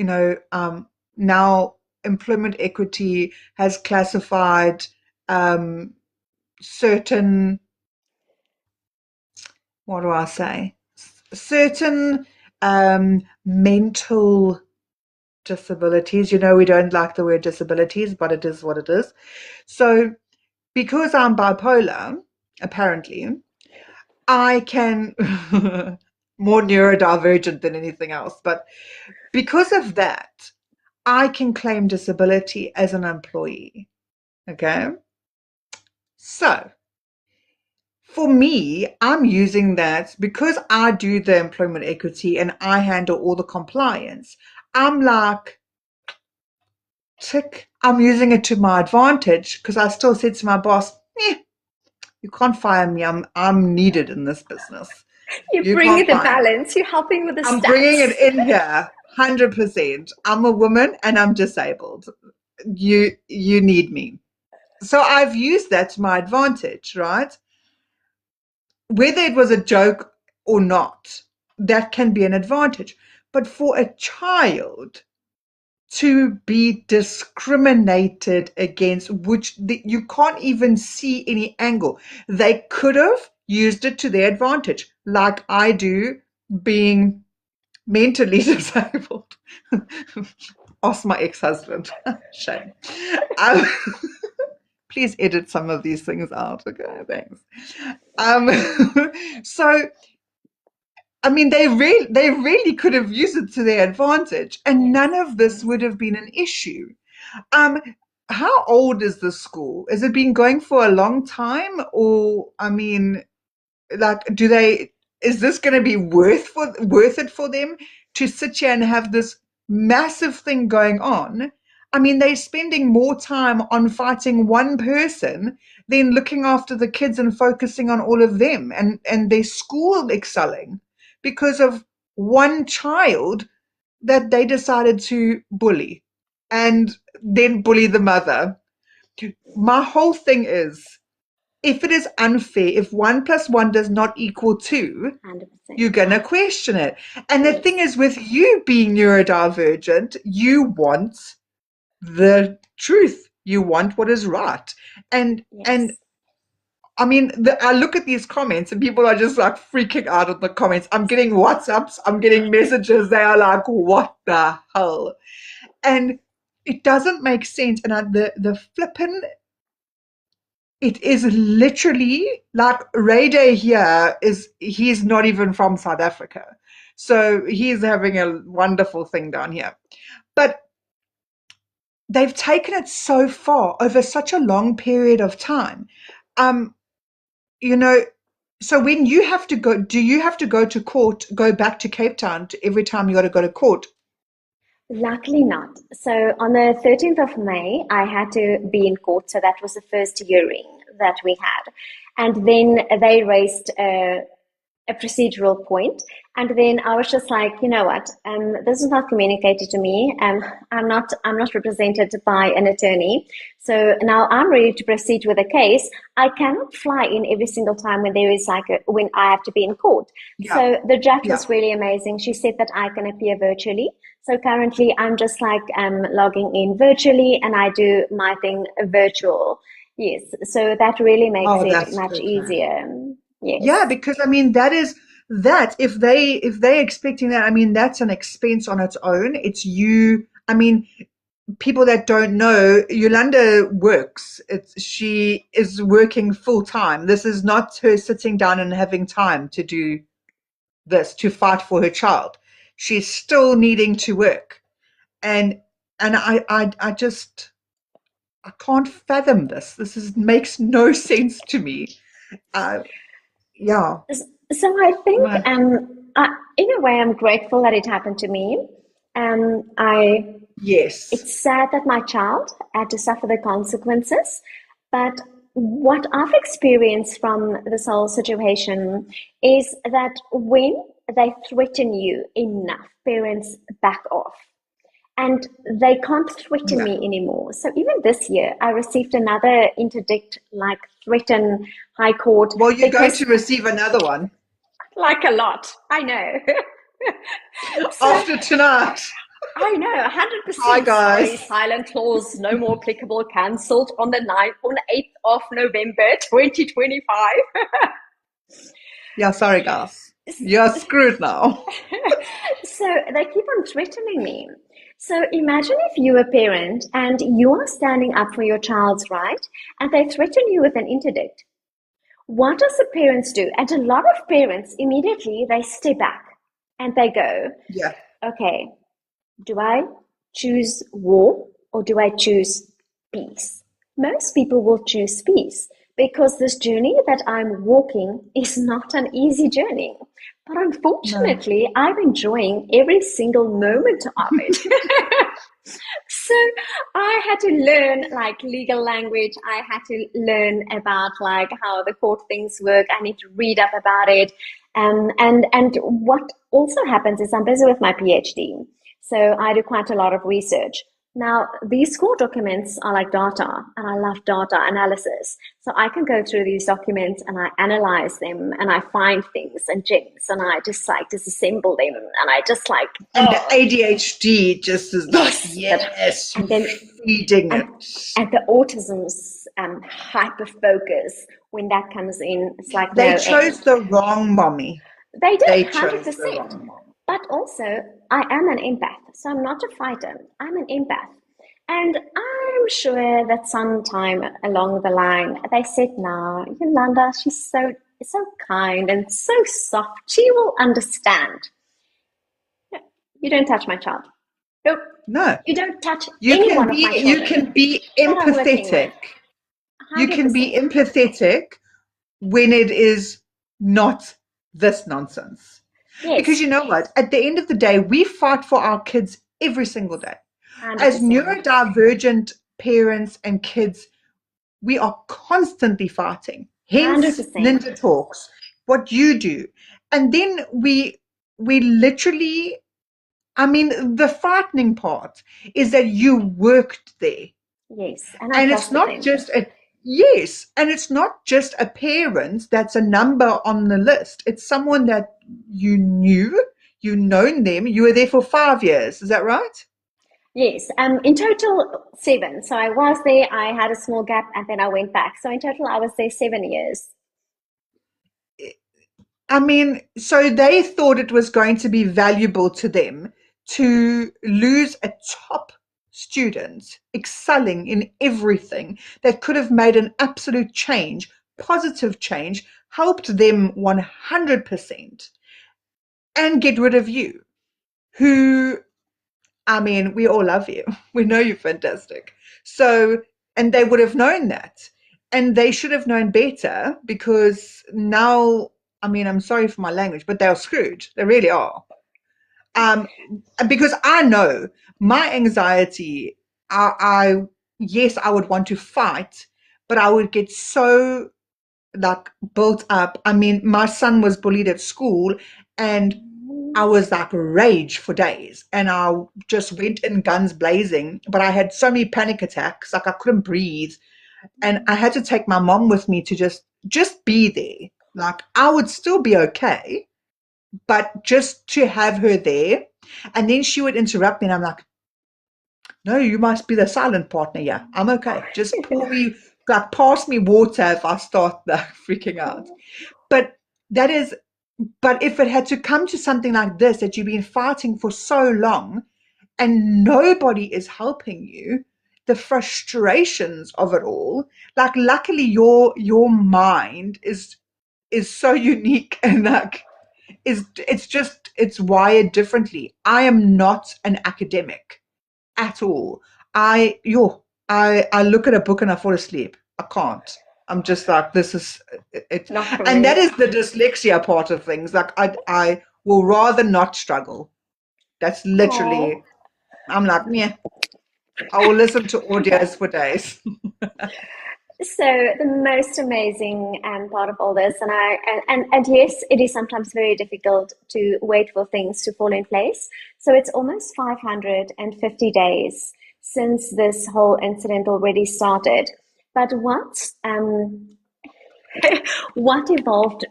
now employment equity has classified certain, what do I say? Certain mental disabilities. We don't like the word disabilities, but it is what it is. So because I'm bipolar, apparently, I can more neurodivergent than anything else, but because of that, I can claim disability as an employee. Okay. So for me, I'm using that because I do the employment equity and I handle all the compliance. I'm like, tick, I'm using it to my advantage because I still said to my boss, you can't fire me. I'm needed in this business. You're You bringing can't the fire me. balance. You're helping with the I'm stats. bringing it in here, 100%. I'm a woman and I'm disabled. You need me. So I've used that to my advantage, right? Whether it was a joke or not, that can be an advantage. But for a child to be discriminated against, which you can't even see any angle, they could have used it to their advantage, like I do, being mentally disabled. Ask my ex-husband. Shame. Um, please edit some of these things out. Okay, thanks. Um, so I mean, they really could have used it to their advantage, and Yes, none of this yes. would have been an issue. Um, how old is the school? Has it been going for a long time, or I mean, like, is this going to be worth it for them to sit here and have this massive thing going on? I mean, they're spending more time on fighting one person than looking after the kids and focusing on all of them, and their school excelling because of one child that they decided to bully and then bully the mother. My whole thing is, if it is unfair, if 1 plus 1 does not equal 2, you're 100%. going to question it. And the thing Yes, is, with you being neurodivergent, you want the truth. You want what is right. And yes. I mean, I look at these comments and people are just like freaking out at the comments. I'm getting WhatsApps, I'm getting messages. They are like, what the hell? And it doesn't make sense. And the flippin', it is literally like Ray Day here he's not even from South Africa. So he's having a wonderful thing down here. But they've taken it so far over such a long period of time. Um, you know, so when you have to go, do you have to go to court, go back to Cape Town every time you got to go to court? Luckily not. So on the 13th of May, I had to be in court. So that was the first hearing that we had. And then they raised a procedural point. And then I was just like, you know what? This is not communicated to me. I'm not represented by an attorney. So now I'm ready to proceed with the case. I cannot fly in every single time when there is when I have to be in court. Yeah, So the judge yeah. was really amazing. She said that I can appear virtually. So currently I'm just like logging in virtually and I do my thing virtual. Yes. So that really makes Oh, it that's much good, man. easier. Yeah, Yes. because I mean that is that if they're expecting that, I mean that's an expense on its own. It's you. I mean, people that don't know, Yolanda works. She is working full time. This is not her sitting down and having time to do this, to fight for her child. She's still needing to work. And I just I can't fathom this. This is makes no sense to me. Uh, yeah. So I think, My, in a way, I'm grateful that it happened to me. I yes. It's sad that my child had to suffer the consequences, but what I've experienced from this whole situation is that when they threaten you enough, parents back off and they can't threaten Yeah. me anymore. So even this year, I received another interdict, like threaten High Court, Well, you're going because to receive another one like a lot, I know. So after tonight. I know, Hi, 100%. Sorry, guys. silent clause, no more applicable, cancelled on the 8th of November 2025. Yeah, sorry, guys. You're screwed now. So they keep on threatening me. So imagine if you're a parent and you are standing up for your child's right and they threaten you with an interdict. What does the parents do? And a lot of parents immediately they step back and they go, Yeah. okay, do I choose war or do I choose peace? Most people will choose peace because this journey that I'm walking is not an easy journey. But No. unfortunately, I'm enjoying every single moment of it. So I had to learn like legal language. I had to learn about like how the court things work. I need to read up about it. And what also happens is I'm busy with my PhD. So I do quite a lot of research. Now, these school documents are like data, and I love data analysis. So I can go through these documents and I analyze them and I find things and gems and I just like disassemble them and I just like, And the oh, ADHD just is like, yes, that, yes, you're and then feeding and it. and the autism's hyper focus when that comes in, it's like They no chose end. the wrong mommy. They did They chose the 100%. wrong mom. But also, I am an empath, so I'm not a fighter. I'm an empath. And I'm sure that sometime along the line, they said, "No, Yolanda, she's so kind and so soft. She will understand." You don't touch my child. Nope. No, You don't touch you any can one of be my you children can be that I'm working with. empathetic. You can be 100%. empathetic when it is not this nonsense. Because Yes, you know what? At the end of the day, we fight for our kids every single day. As 100%. neurodivergent parents and kids, we are constantly fighting. Hence, 100%. Linda Talks, what you do. And then we literally, I mean, the frightening part is that you worked there. Yes, and I And it's trusted not them. just a, yes, and it's not just a parent that's a number on the list. It's someone that you knew, you known them, you were there for 5 years. Is that right? Yes, in total 7. So I was there, I had a small gap, and then I went back. So in total, I was there 7 years. I mean, so they thought it was going to be valuable to them to lose a top student excelling in everything that could have made an absolute change, positive change, helped them 100%, and get rid of you, who, I mean, we all love you. We know you're fantastic. So, and they would have known that. And they should have known better, because now, I mean, I'm sorry for my language, but they're screwed. They really are. Um, because I know my anxiety, I, yes, I would want to fight, but I would get so like built up. I mean, my son was bullied at school, and I was like rage for days, and I just went in guns blazing. But I had so many panic attacks, like I couldn't breathe, and I had to take my mom with me to just be there. Like I would still be okay, but just to have her there. And then she would interrupt me, and I'm like, "No, you must be the silent partner. Yeah, I'm okay. Just pour me, like, pass me water if I start like freaking out." But that is, but if it had to come to something like this, that you've been fighting for so long and nobody is helping you, the frustrations of it all, like luckily your mind is so unique, and like is it's just it's wired differently. I am not an academic at all. I look at a book and I fall asleep. I can't. I'm just like, this is it. Not for And that me. is the dyslexia part of things. Like I will rather not struggle. That's Oh. literally, I'm like, yeah, I will listen to audios for days. So the most amazing part of all this, and and yes, it is sometimes very difficult to wait for things to fall in place. So it's almost 550 days since this whole incident already started. But what evolved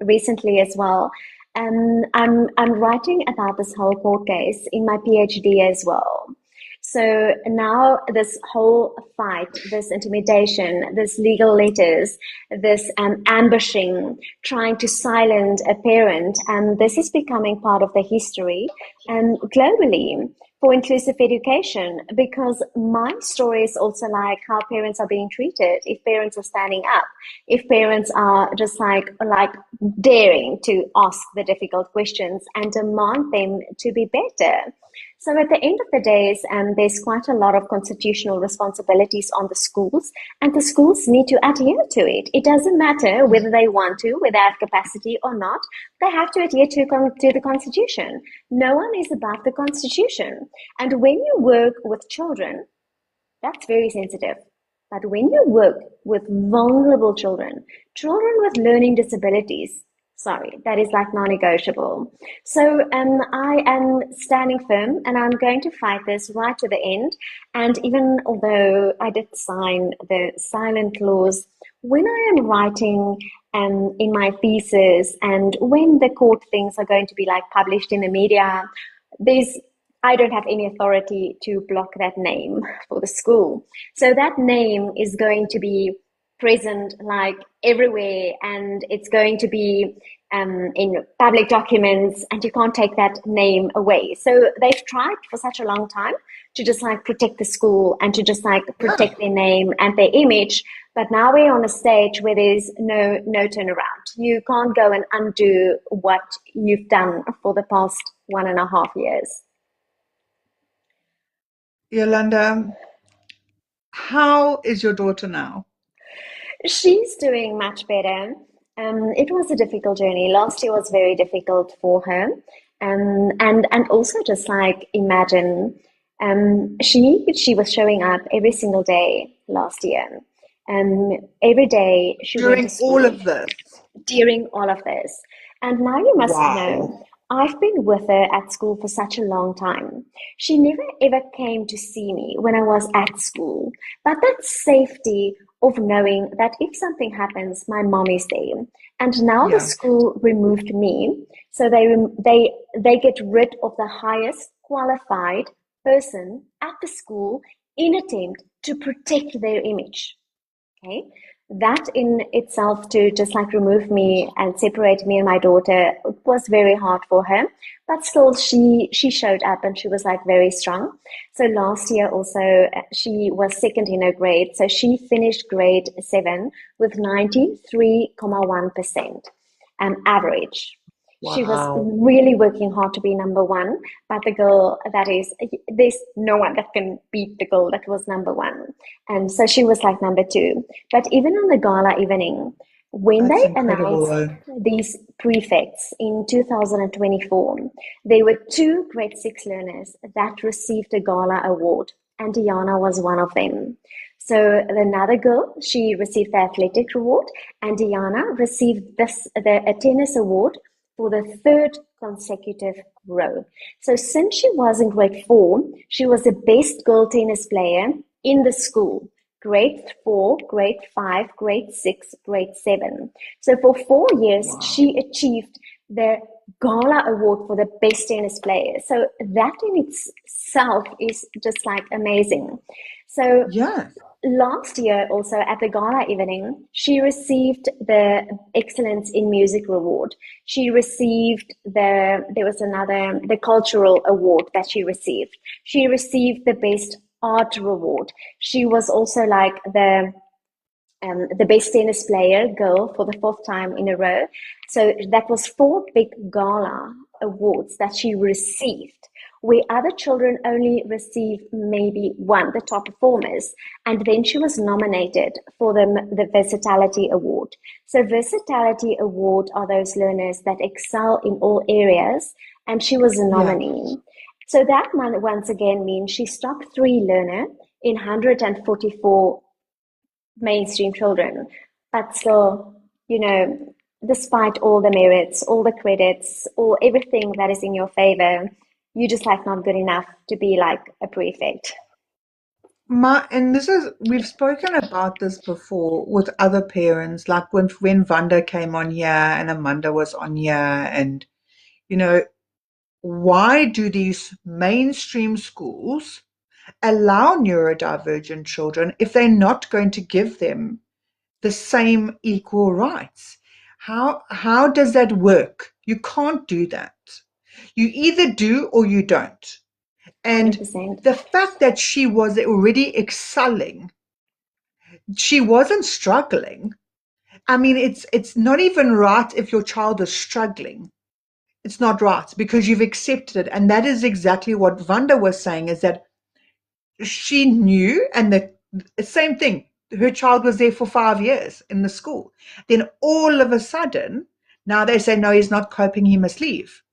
recently as well. I'm writing about this whole court case in my PhD as well. So now this whole fight, this intimidation, this legal letters, this ambushing, trying to silence a parent, and this is becoming part of the history globally for inclusive education, because my story is also like how parents are being treated, if parents are standing up, if parents are just like daring to ask the difficult questions and demand them to be better. So at the end of the days, there's quite a lot of constitutional responsibilities on the schools, and the schools need to adhere to it. It doesn't matter whether they want to, whether they have capacity or not. They have to adhere to the Constitution. No one is above the Constitution. And when you work with children, that's very sensitive. But when you work with vulnerable children, children with learning disabilities, Sorry, that is like non-negotiable. So I am standing firm and I'm going to fight this right to the end. And even although I did sign the silent clause, when I am writing in my thesis and when the court things are going to be like published in the media, there's I don't have any authority to block that name for the school. So that name is going to be present like everywhere, and it's going to be in public documents, and you can't take that name away. So they've tried for such a long time to just like protect the school and to just like Yeah. protect their name and their image. But now we're on a stage where there's no turnaround. You can't go and undo what you've done for the past 1.5 years. Yolanda, how is your daughter now? She's doing much better. It was a difficult journey. Last year was very difficult for her. And also just like imagine, she was showing up every single day last year. Every day she went to During all school of this? during all of this. And now you must know, Wow. I've been with her at school for such a long time. She never ever came to see me when I was at school. But that safety of knowing that if something happens, my mom is there. And now the Yeah. school removed me, so they get rid of the highest qualified person at the school in attempt to protect their image. Okay. That in itself to just like remove me and separate me and my daughter was very hard for her. But still she showed up and she was like very strong. So last year also she was second in her grade. So she finished grade 7 with 93.1% average. She was Wow. really working hard to be number one, but the girl that is, there's no one that can beat the girl that was number one. And so she was like number two. But even on the gala evening, when That's they incredible, announced though. these prefects in 2024, there were two grade 6 learners that received a gala award, and Diana was one of them. So another girl, she received the athletic award, and Diana received a tennis award for the third consecutive row. So since she was in grade 4, she was the best girl tennis player in the school. Grade 4, grade 5, grade 6, grade 7. So for 4 years, Wow. she achieved the Gala Award for the best tennis player. So that in itself is just like amazing. So Yeah. last year, also at the gala evening, she received the Excellence in Music Award. She received there was another, the Cultural Award that she received. She received the Best Art Award. She was also like the best tennis player girl for the fourth time in a row. So that was four big gala awards that she received, where other children only received maybe one, the top performers. And then she was nominated for the Versatility Award. So Versatility Award are those learners that excel in all areas, and she was a Yeah. nominee. So that once again means she's top three learner in 144 mainstream children. But still, despite all the merits, all the credits, all everything that is in your favor, you just like not good enough to be like a prefect. And this is, we've spoken about this before with other parents, like when Vanda came on here and Amanda was on here, and you know, why do these mainstream schools allow neurodivergent children if they're not going to give them the same equal rights? How does that work? You can't do that. You either do or you don't. And 100%. the fact that she was already excelling, she wasn't struggling. I mean, it's not even right if your child is struggling. It's not right because you've accepted it. And that is exactly what Vanda was saying, is that she knew, and the same thing. Her child was there for 5 years in the school. Then all of a sudden, now they say, no, he's not coping, he must leave.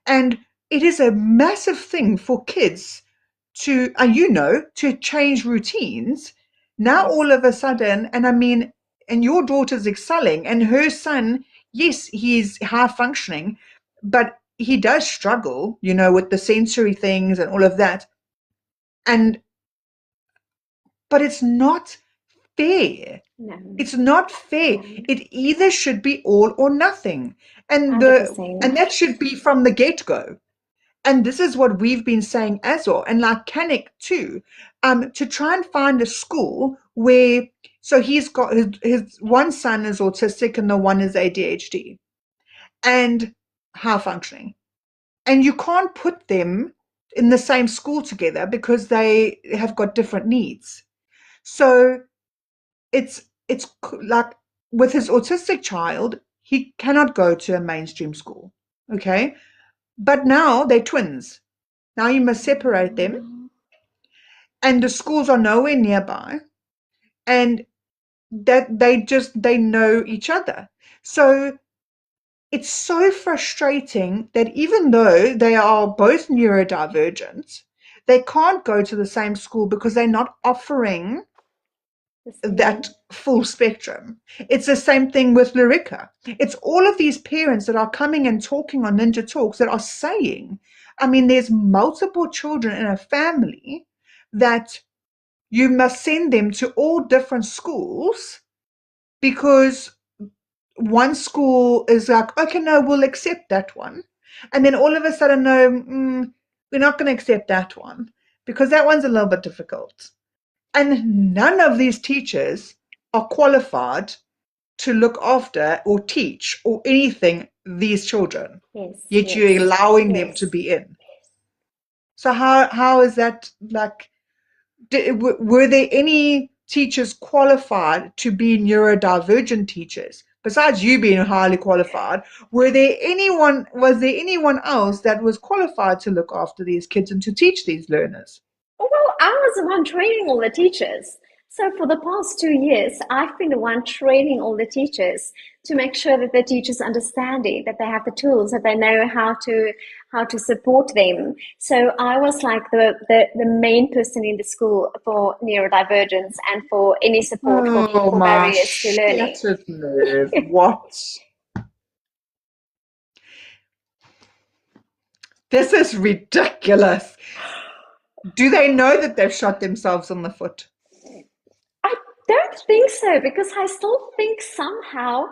And it is a massive thing for kids to, to change routines. Now Yes. all of a sudden, and I mean, and your daughter's excelling, and her son, yes, he's high functioning, but he does struggle, with the sensory things and all of that. And but it's not fair. No, It's not fair. no, It either should be all or nothing. And the 100%. and that should be from the get-go. And this is what we've been saying as well, and like Canik too, to try and find a school where, so he's got his one son is autistic and the one is ADHD and high functioning. And you can't put them in the same school together because they have got different needs. So it's like with his autistic child, he cannot go to a mainstream school. Okay. But now they're twins. Now you must separate them, and the schools are nowhere nearby, and that they know each other. So it's so frustrating that even though they are both neurodivergent, they can't go to the same school because they're not offering The that same. full spectrum. It's the same thing with Lyrica. It's all of these parents that are coming and talking on Ninja Talks that are saying, I mean, there's multiple children in a family that you must send them to all different schools because one school is like, okay, no, we'll accept that one. And then all of a sudden, no, we're not going to accept that one because that one's a little bit difficult. And none of these teachers are qualified to look after or teach or anything these children, Yes, yet you're yes, allowing them to yes. be in. So how is that like? Were there any teachers qualified to be neurodivergent teachers besides you being highly qualified? Was there anyone else that was qualified to look after these kids and to teach these learners? Well, I was the one training all the teachers. So for the past 2 years, I've been the one training all the teachers to make sure that the teachers understand it, that they have the tools, that they know how to support them. So I was like the main person in the school for neurodivergence and for any support Oh for my barriers to learning. shattered nerve. What? This is ridiculous. Do they know that they've shot themselves on the foot? I don't think so, because I still think somehow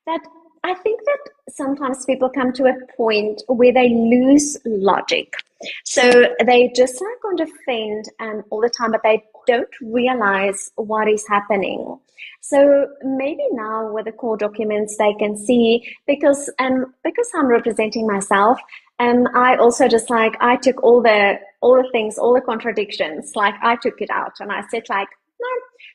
that I think that sometimes people come to a point where they lose logic. So they just like on defend all the time, but they don't realize what is happening. So maybe now with the court documents they can see, because I'm representing myself, I also just like I took all the things, all the contradictions, like I took it out and I said like, no,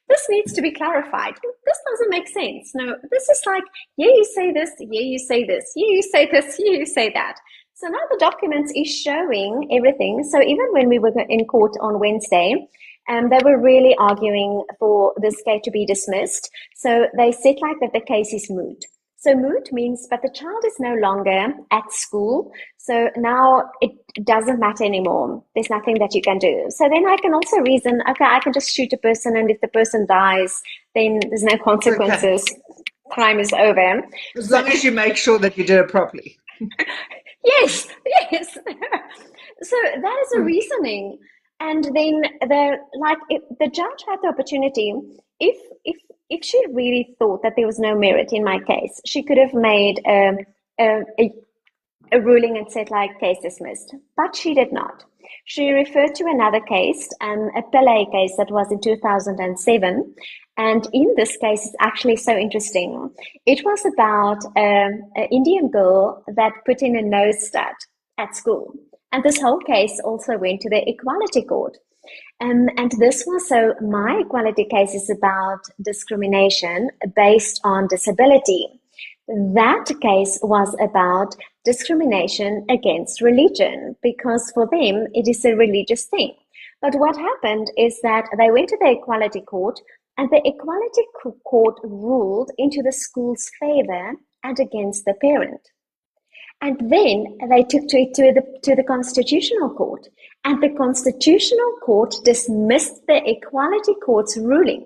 this needs to be clarified. This doesn't make sense. No, this is like, yeah, you say this, yeah, you say this, yeah, you say this, yeah, you say that. So now the documents is showing everything. So even when we were in court on Wednesday, they were really arguing for this case to be dismissed. So they said like that the case is moot. So moot means, but the child is no longer at school. So now it doesn't matter anymore. There's nothing that you can do. So then I can also reason, okay, I can just shoot a person, and if the person dies, then there's no Okay. consequences. Crime is over. As So long as you make sure that you did it properly. yes, yes. So that is a reasoning. And then the judge had the opportunity, if if if she really thought that there was no merit in my case, she could have made a, a, a ruling and said like case dismissed, but she did not. She referred to another case, a Pillay case that was in 2007. And in this case, it's actually so interesting. It was about an Indian girl that put in a nose stud at school. And this whole case also went to the Equality Court. And this was, so my equality case is about discrimination based on disability. That case was about discrimination against religion, because for them it is a religious thing. But what happened is that they went to the Equality Court, and the Equality Court ruled into the school's favor and against the parent. And then they took to the Constitutional Court, and the Constitutional Court dismissed the Equality Court's ruling.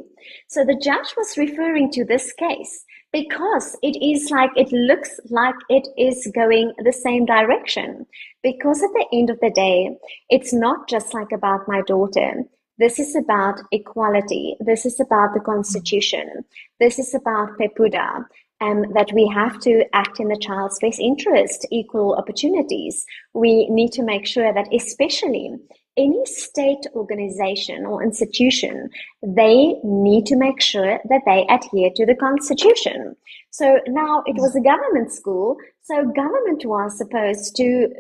So the judge was referring to this case because it looks like it is going the same direction. Because at the end of the day, it's not just like about my daughter. This is about equality. This is about the constitution. This is about pepuda, that we have to act in the child's best interest, equal opportunities. We need to make sure that, especially any state organization or institution, they need to make sure that they adhere to the constitution. So now it was a government school, so government was supposed to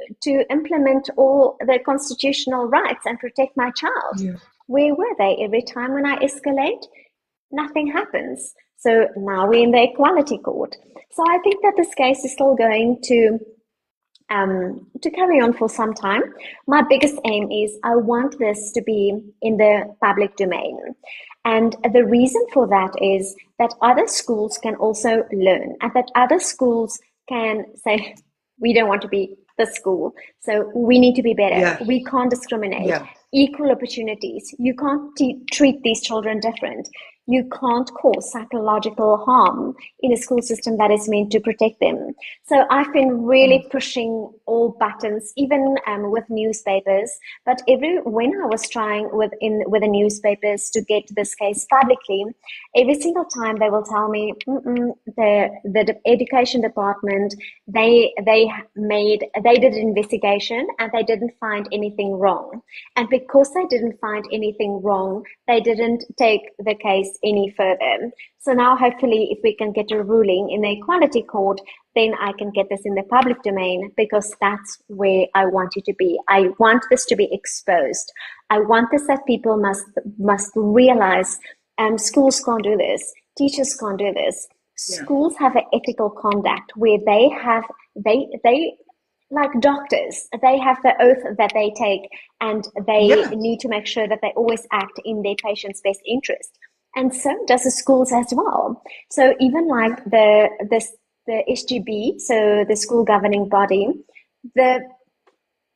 implement all the constitutional rights and protect my child. Yeah. Where were they? Every time when I escalate, nothing happens. So now we're in the equality court. So I think that this case is still going to carry on for some time. My biggest aim is I want this to be in the public domain. And the reason for that is that other schools can also learn, and that other schools can say, we don't want to be the school, so we need to be better. Yeah. We can't discriminate. Yeah. Equal opportunities. You can't treat these children different. You can't cause psychological harm in a school system that is meant to protect them. So I've been really pushing all buttons, even with newspapers. But when I was trying with the newspapers to get this case publicly, every single time they will tell me, the education department, they did an investigation and they didn't find anything wrong. And because they didn't find anything wrong, they didn't take the case any further. So now hopefully if we can get a ruling in the equality court, then I can get this in the public domain, because that's where I want it to be. I want this to be exposed. I want this that people must realize schools can't do this. Teachers can't do this. Yeah. Schools have an ethical conduct where they like doctors, they have the oath that they take, and they need to make sure that they always act in their patient's best interest. And so does the schools as well. So even like the SGB, so the school governing body, the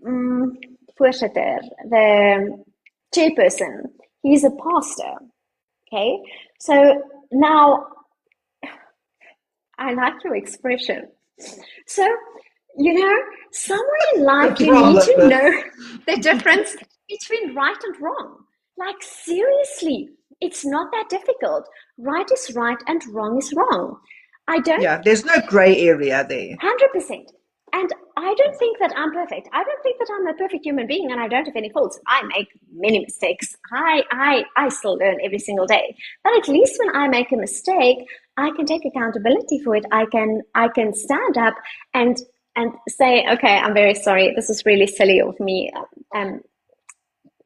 voorzitter, the chairperson, he's a pastor. Okay, so now I like your expression. So, somewhere in life you need to know the difference between right and wrong. Like, seriously, it's not that difficult. Right is right and wrong is wrong. There's no gray area there. 100%. And I don't think that I'm perfect. I don't think that I'm a perfect human being, and I don't have any faults. I make many mistakes. I still learn every single day. But at least when I make a mistake, I can take accountability for it. I can stand up and say, okay, I'm very sorry. This is really silly of me.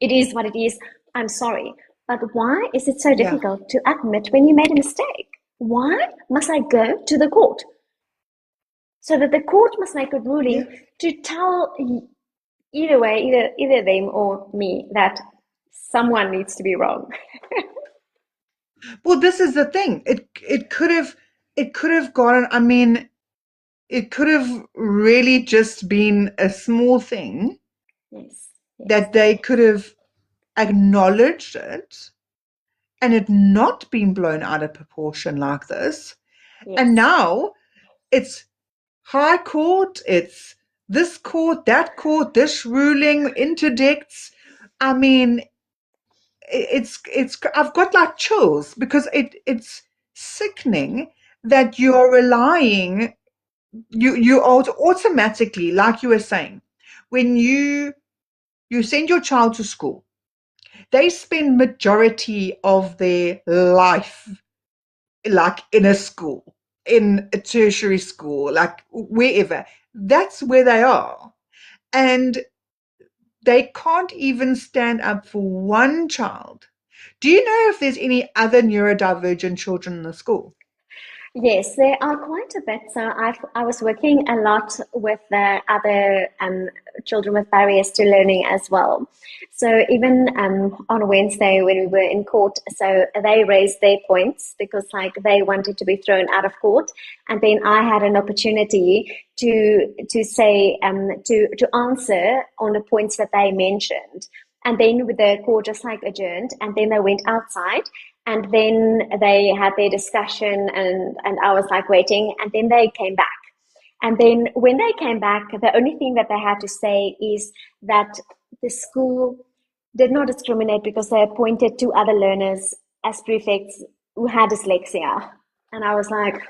It is what it is. I'm sorry. But why is it so difficult to admit when you made a mistake? Why must I go to the court? So that the court must make a ruling to tell either way, either them or me, that someone needs to be wrong. Well, this is the thing. It could have gone. I mean, it could have really just been a small thing. Yes. That they could have acknowledged it and it not been blown out of proportion like this. Yes. And now it's high court, it's this court, that court, this ruling interdicts. I mean, it's I've got like chills, because it's sickening that you're relying, you are automatically, like you were saying, when you send your child to school, they spend majority of their life like in a school, in a tertiary school, like wherever. That's where they are. And they can't even stand up for one child. Do you know if there's any other neurodivergent children in the school? Yes, there are quite a bit. So I was working a lot with the other children with barriers to learning as well. So even on Wednesday when we were in court, so they raised their points because like they wanted to be thrown out of court, and then I had an opportunity to say to answer on the points that they mentioned. And then the court just like adjourned, and then they went outside And then they had their discussion, and I was like waiting, and then they came back. And then when they came back, the only thing that they had to say is that the school did not discriminate because they appointed 2 other learners as prefects who had dyslexia. And I was like,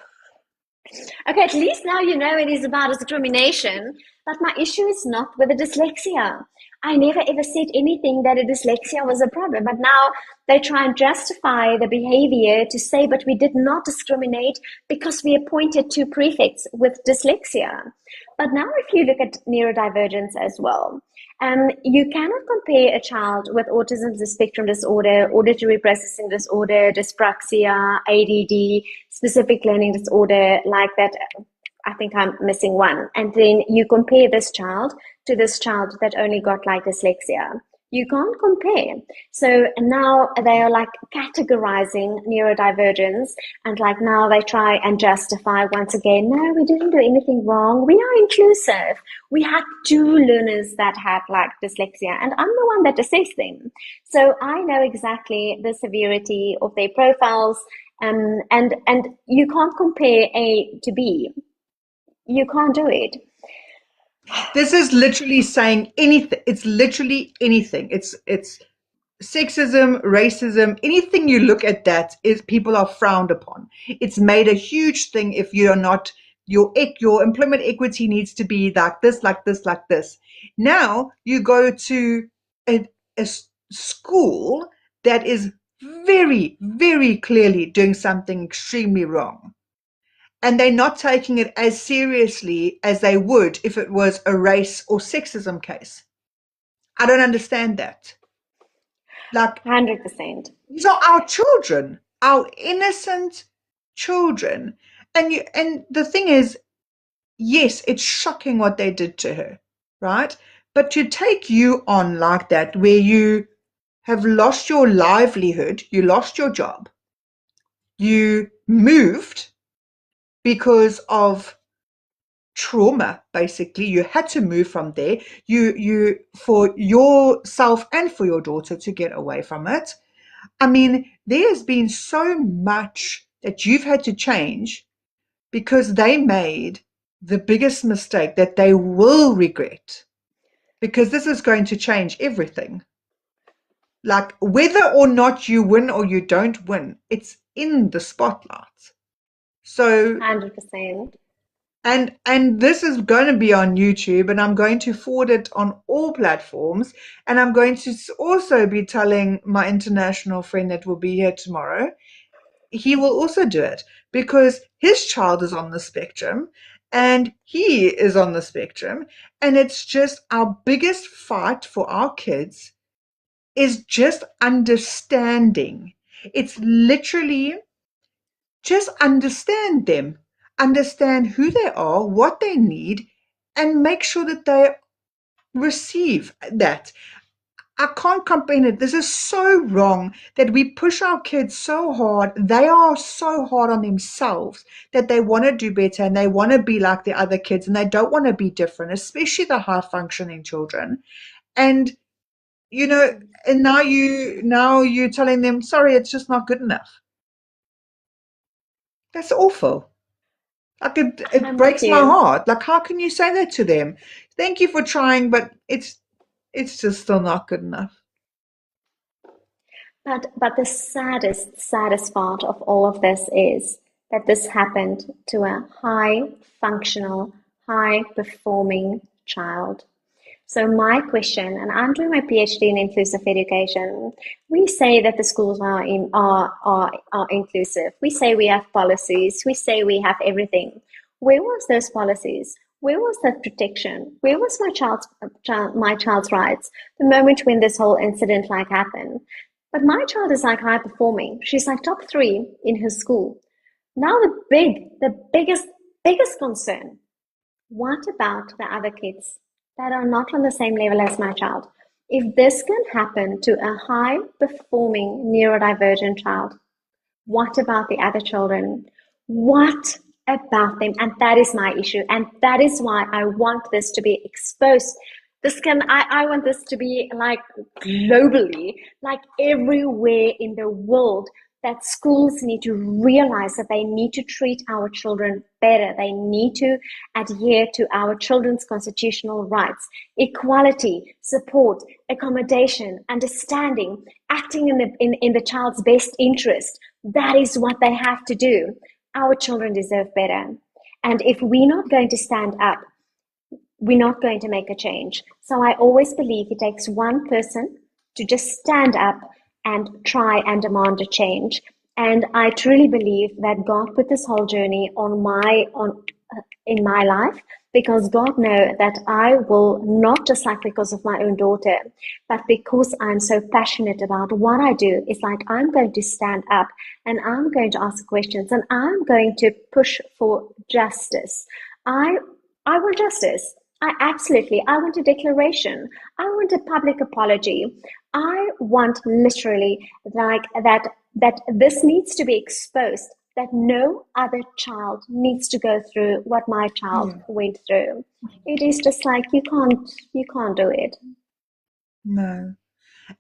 okay, at least now you know it is about discrimination, but my issue is not with the dyslexia. I never ever said anything that a dyslexia was a problem, but now they try and justify the behavior to say, but we did not discriminate because we appointed 2 prefects with dyslexia. But now if you look at neurodivergence as well, you cannot compare a child with autism spectrum disorder, auditory processing disorder, dyspraxia, ADD, specific learning disorder like that. I think I'm missing one. And then you compare this child to this child that only got like dyslexia. You can't compare. So now they are like categorizing neurodivergence, and like now they try and justify once again, no, we didn't do anything wrong. We are inclusive. We had 2 learners that had like dyslexia, and I'm the one that assessed them. So I know exactly the severity of their profiles, and you can't compare A to B. You can't do it. This is literally saying anything. It's literally anything. It's sexism, racism, anything you look at that is people are frowned upon. It's made a huge thing if you're not, your employment equity needs to be like this, like this, like this. Now you go to a school that is very, very clearly doing something extremely wrong. And they're not taking it as seriously as they would if it was a race or sexism case. I don't understand that. Like, 100%. these are our children, our innocent children. And the thing is, yes, it's shocking what they did to her, right? But to take you on like that, where you have lost your livelihood, you lost your job, you moved because of trauma, basically. You had to move from there. You for yourself and for your daughter to get away from it. I mean, there's been so much that you've had to change because they made the biggest mistake that they will regret, because this is going to change everything. Like, whether or not you win or you don't win, it's in the spotlight. So 100%. and this is going to be on YouTube, and I'm going to forward it on all platforms, and I'm going to also be telling my international friend that will be here tomorrow. He will also do it because his child is on the spectrum and he is on the spectrum, and it's just our biggest fight for our kids is just understanding. It's literally just understand them, understand who they are, what they need, and make sure that they receive that. I can't comprehend it. This is so wrong that we push our kids so hard. They are so hard on themselves that they want to do better and they want to be like the other kids and they don't want to be different, especially the high functioning children. And you know, and now you're telling them, sorry, it's just not good enough. That's awful. Like, it I'm with breaks my you. heart. Like, how can you say that to them? Thank you for trying, but it's just still not good enough. But the saddest part of all of this is that this happened to a high functional, high performing child. So my question, and I'm doing my PhD in inclusive education. We say that the schools are inclusive. We say we have policies. We say we have everything. Where was those policies? Where was that protection? Where was my child's rights the moment when this whole incident like happened? But my child is like high performing. She's like top 3 in her school. Now the biggest concern. What about the other kids that are not on the same level as my child? If this can happen to a high performing neurodivergent child, what about the other children? What about them? And that is my issue. And that is why I want this to be exposed. I want this to be like globally, like everywhere in the world. that schools need to realize that they need to treat our children better. They need to adhere to our children's constitutional rights, equality, support, accommodation, understanding, acting in the child's best interest. That is what they have to do. Our children deserve better. And if we're not going to stand up, we're not going to make a change. So I always believe it takes one person to just stand up and try and demand a change. And I truly believe that God put this whole journey in my life because God knows that I will not just like because of my own daughter, but because I'm so passionate about what I do. It's like I'm going to stand up and I'm going to ask questions and I'm going to push for justice. I want justice. I want a declaration. I want a public apology. I want literally like that this needs to be exposed, that no other child needs to go through what my child went through. It is just like you can't do it. No.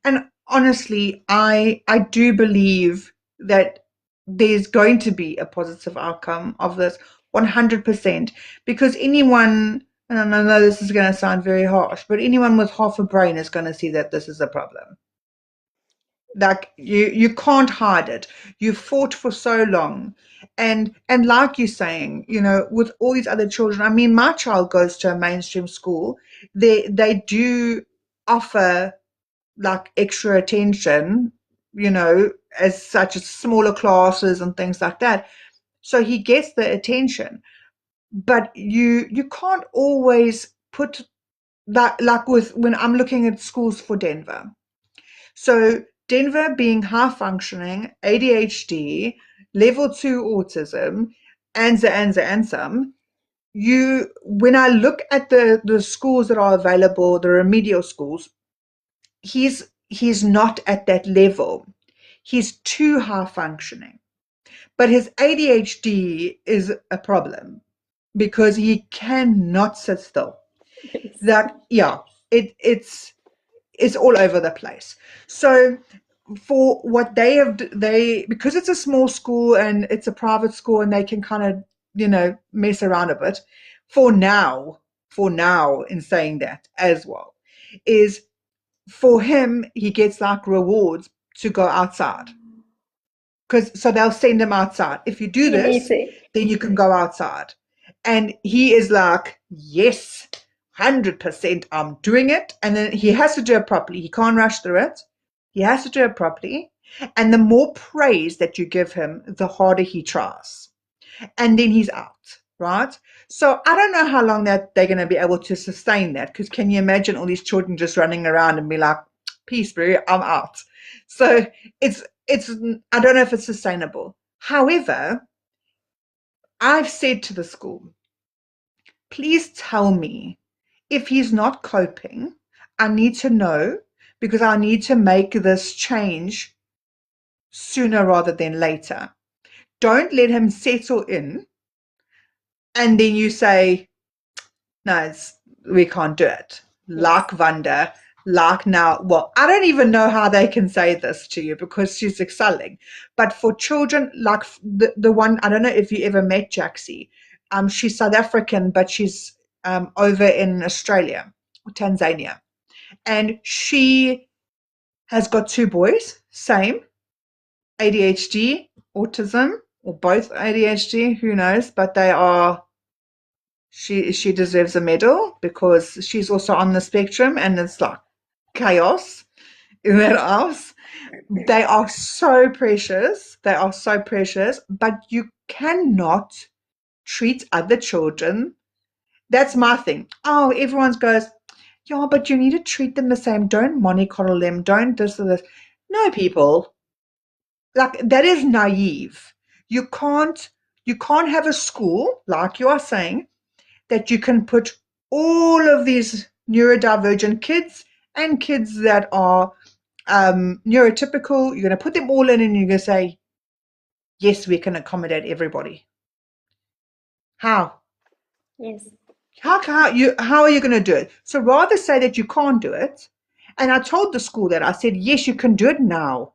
And honestly, I do believe that there's going to be a positive outcome of this 100%, because anyone, and I know this is going to sound very harsh, but anyone with half a brain is going to see that this is a problem. Like you can't hide it. You fought for so long. And like you're saying, with all these other children, I mean, my child goes to a mainstream school. They do offer like extra attention, as such as smaller classes and things like that. So he gets the attention. But you can't always put that, like with when I'm looking at schools for Denver. So Denver being high functioning, ADHD, level 2 autism, and some, when I look at the schools that are available, the remedial schools, he's not at that level. He's too high functioning. But his ADHD is a problem because he cannot sit still. It's all over the place. So for what because it's a small school and it's a private school and they can kind of, mess around a bit. For now, in saying that as well, is for him, he gets like rewards to go outside. So they'll send him outside. If you do this, then you can go outside. And he is like, yes, 100%, I'm doing it. And then he has to do it properly. He can't rush through it. He has to do it properly. And the more praise that you give him, the harder he tries. And then he's out, right? So I don't know how long that they're going to be able to sustain that, because can you imagine all these children just running around and be like, peace, bro, I'm out. So it's I don't know if it's sustainable. However, I've said to the school, please tell me if he's not coping. I need to know, because I need to make this change sooner rather than later. Don't let him settle in and then you say, no, we can't do it. Like Wanda, like now. Well, I don't even know how they can say this to you because she's excelling. But for children, like the one, I don't know if you ever met Jaxie. She's South African, but she's over in Australia, Tanzania. And she has got 2 boys, same, ADHD, autism, or both ADHD, who knows, but they are, she deserves a medal because she's also on the spectrum, and it's like chaos in that house. They are so precious. They are so precious, but you cannot treat other children. That's my thing. Oh, everyone goes, yeah, but you need to treat them the same. Don't mollycoddle them. Don't this or this. No, people. Like, that is naive. You can't have a school, like you are saying, that you can put all of these neurodivergent kids and kids that are neurotypical. You're going to put them all in and you're going to say, yes, we can accommodate everybody. How? Yes. How are you going to do it? So rather say that you can't do it. And I told the school that, I said, yes, you can do it now.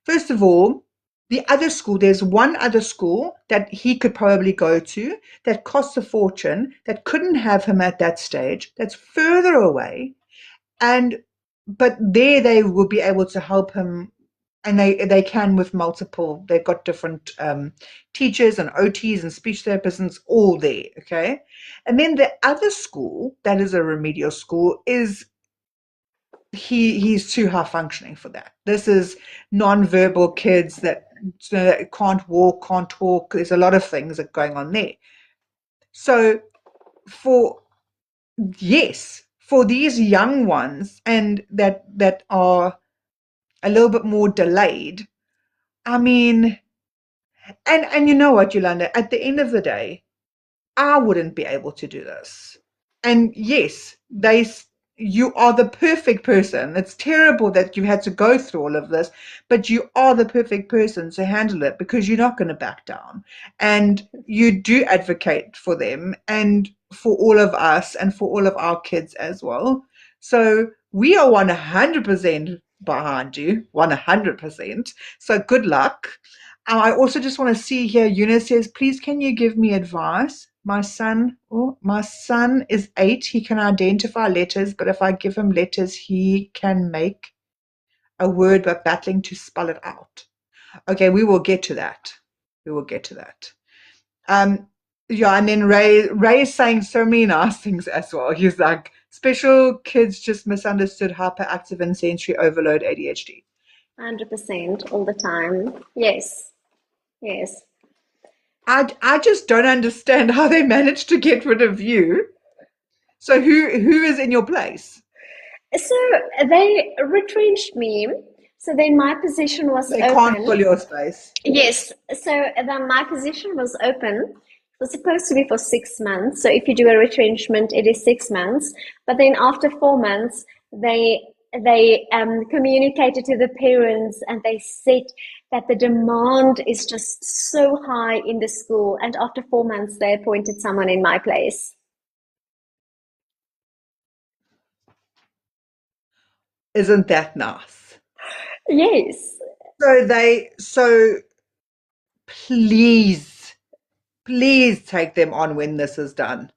First of all, The other school, there's one other school that he could probably go to that costs a fortune, that couldn't have him at that stage, that's further away. And but there they will be able to help him, and they can with multiple. They've got different teachers and OTs and speech therapists, and it's all there. Okay, and then the other school that is a remedial school is he's too high functioning for that. This is non-verbal kids that, that can't walk, can't talk. There's a lot of things that are going on there. So for yes, for these young ones and that are a little bit more delayed, I mean, and you know what, Yolanda, at the end of the day, I wouldn't be able to do this. And yes, you are the perfect person. It's terrible that you had to go through all of this, but you are the perfect person to handle it because you're not going to back down. And you do advocate for them and for all of us and for all of our kids as well. So we are 100% behind you, 100%. So good luck. I also just want to see here, Eunice says, please can you give me advice? My son is 8. He can identify letters, but if I give him letters, he can make a word but battling to spell it out. Okay, we will get to that. We will get to that. Yeah, and then Ray is saying so many nice things as well. He's like, special kids just misunderstood hyperactive and sensory overload ADHD. 100% all the time. Yes. Yes. I just don't understand how they managed to get rid of you. So who is in your place? So they retrenched me. So then my position was They can't open. fill your space. Yes. So then my position was open. It was supposed to be for 6 months. So if you do a retrenchment, it is 6 months. But then after 4 months, they communicated to the parents and they said that the demand is just so high in the school. And after 4 months, they appointed someone in my place. Isn't that nice? Yes. So please, please take them on when this is done.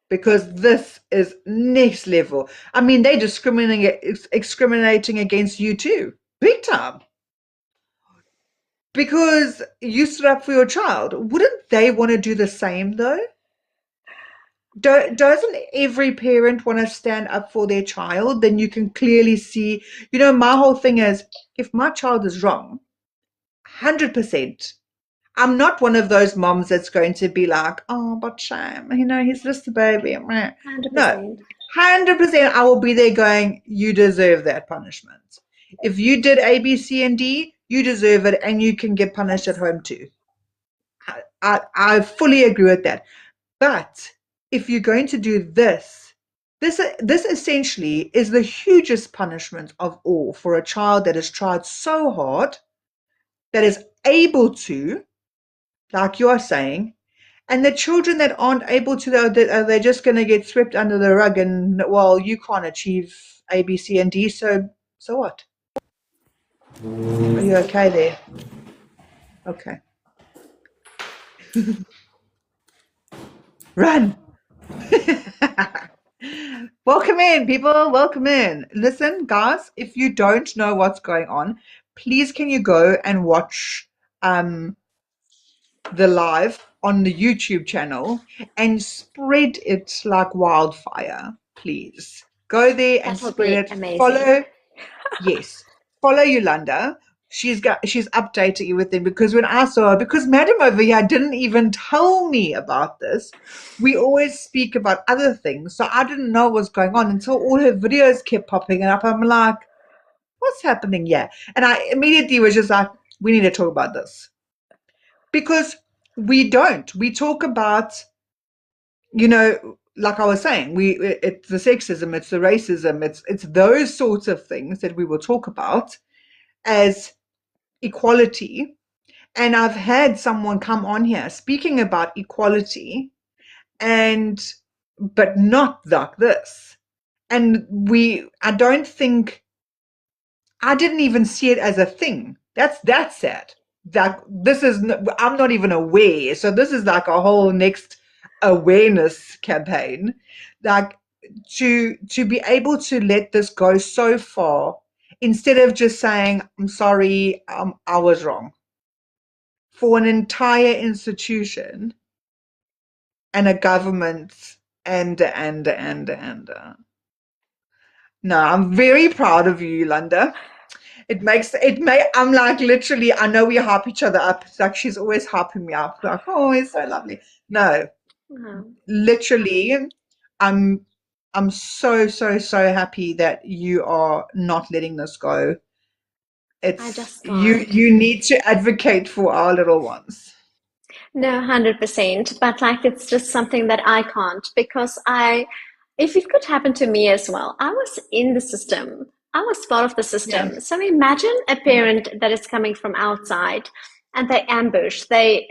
Because this is next level. I mean, they're discriminating against you too. Big time. Because you stood up for your child. Wouldn't they want to do the same though? Doesn't every parent want to stand up for their child? Then you can clearly see, my whole thing is if my child is wrong, 100%. I'm not one of those moms that's going to be like, oh, but shame, he's just a baby. No, 100%. 100% I will be there going, you deserve that punishment. If you did A, B, C, and D, you deserve it, and you can get punished at home too. I fully agree with that. But if you're going to do this essentially is the hugest punishment of all for a child that has tried so hard, that is able to, like you're saying, and the children that aren't able to, they're just going to get swept under the rug and, well, you can't achieve A, B, C, and D, so what? Are you okay there? Okay. Run. Welcome in, people. Welcome in. Listen, guys, if you don't know what's going on, please can you go and watch the live on the YouTube channel and spread it like wildfire, please. Go there and That will spread be it. amazing. Follow Yolanda. She's updating everything, because when I saw her, because Madam over here didn't even tell me about this. We always speak about other things, so I didn't know what was going on until all her videos kept popping up. I'm like, what's happening here? And I immediately was just like, we need to talk about this, because we talk about, like I was saying, it's the sexism, it's the racism, it's those sorts of things that we will talk about as equality. And I've had someone come on here speaking about equality, but not like this. And I didn't even see it as a thing. That's sad. that this is, I'm not even aware. So this is like a whole next awareness campaign. Like to be able to let this go so far instead of just saying, I'm sorry, I was wrong. For an entire institution and a government and no, I'm very proud of you, Yolanda. I'm like literally, I know we hype each other up. It's like she's always hyping me up. Like, oh, it's so lovely. No, Oh, literally, I'm I'm so happy that you are not letting this go. I It's just you can't. you need to advocate for our little ones. No, 100%. But like, it's just something that I can't because if it could happen to me as well, I was in the system. I was part of the Yeah. system. So imagine a Yeah. parent that is coming from outside and they ambush, they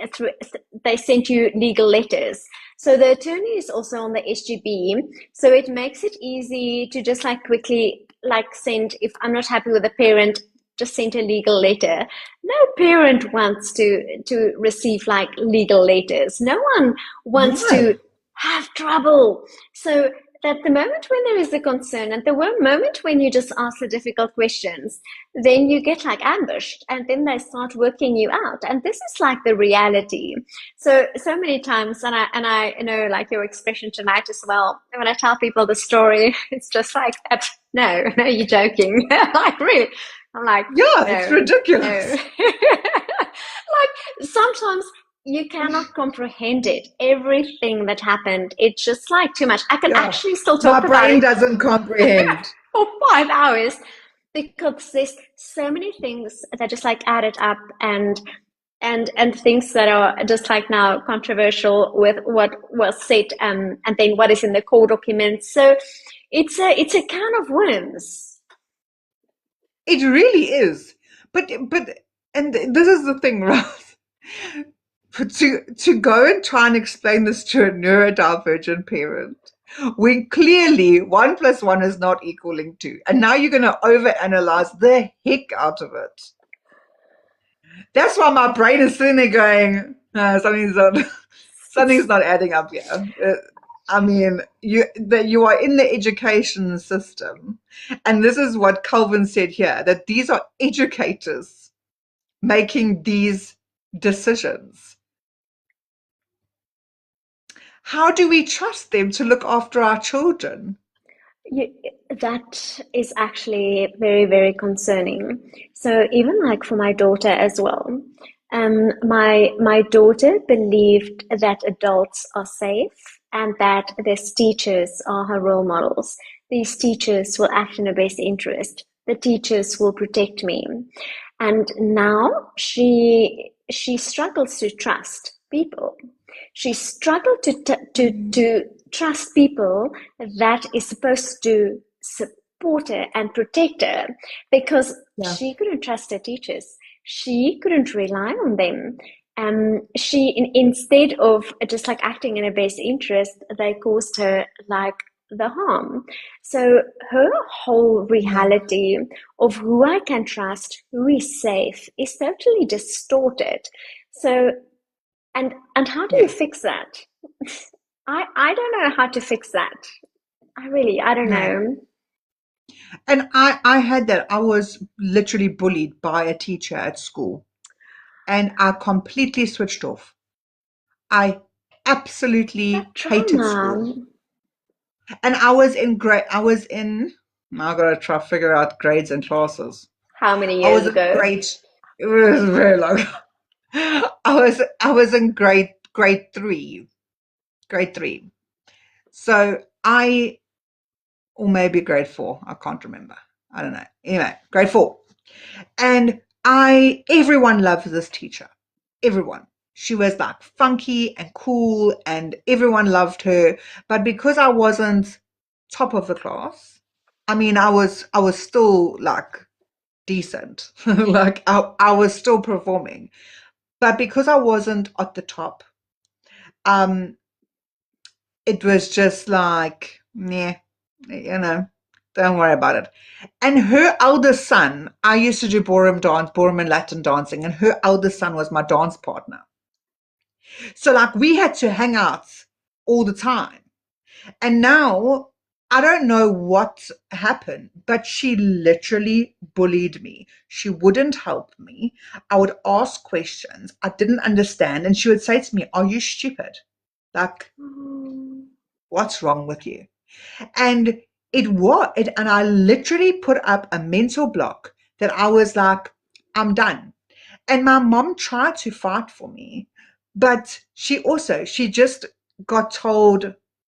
send you legal letters. So the attorney is also on the SGB. So it makes it easy to just like quickly like send, if I'm not happy with a parent, just send a legal letter. No parent wants to receive like legal letters. No one wants No. to have trouble. So at the moment when there is a concern and the moment when you just ask the difficult questions, then you get like ambushed and then they start working you out. And this is like the reality. So many times, and I know like your expression tonight as well. When I tell people the story, it's just like that. No, no, you're joking. Like really, I'm like, Yeah, it's no, no. ridiculous. Like sometimes you cannot comprehend it. Everything that happened, it's just like too much. I can Yeah. actually still My talk about brain it doesn't comprehend. for 5 hours because there's so many things that just like added up and things that are just like now controversial with what was said and then what is in the court documents. So it's a can of worms. It really is. But and this is the thing, right? But to go and try and explain this to a neurodivergent parent, when clearly one plus one is not equaling two, and now you're going to overanalyze the heck out of it. That's why my brain is sitting there going, no, something's not adding up here. I mean, you are in the education system, and this is what Calvin said here, that these are educators making these decisions. How do we trust them to look after our children? You, that is actually very, very concerning. So even like for my daughter as well, my daughter believed that adults are safe and that these teachers are her role models. These teachers will act in her best interest. The teachers will protect me. And now she struggles to trust people. She struggled to trust people that is supposed to support her and protect her because Yeah. she couldn't trust her teachers. She couldn't rely on them. Instead of just like acting in her best interest, they caused her like the harm. So her whole Yeah. reality of who I can trust, who is safe, is totally distorted. So and how do you Yeah. fix that? I don't know how to fix that. I don't No. know. And I had that. I was literally bullied by a teacher at school, and I completely switched off. I That absolutely hated school. trauma. And I was in, now I gotta try to figure out grades and classes. How many I years was in ago? it was very long. I was in grade three. So or maybe grade four, I can't remember. I don't know. Anyway, grade four. And everyone loved this teacher. Everyone. She was like funky and cool, and everyone loved her. But because I wasn't top of the class, I mean, I was still like decent. Like I was still performing. But because I wasn't at the top, um, it was just like, yeah, you know. Don't worry about it. And her eldest son, I used to do ballroom and Latin dancing, and her eldest son was my dance partner. So like we had to hang out all the time. And now I don't know what happened, but she literally bullied me. She wouldn't help me. I would ask questions I didn't understand, and she would say to me, "Are you stupid? Like, what's wrong with you?" And and I literally put up a mental block that I was like, I'm done. And my mom tried to fight for me, but she just got told,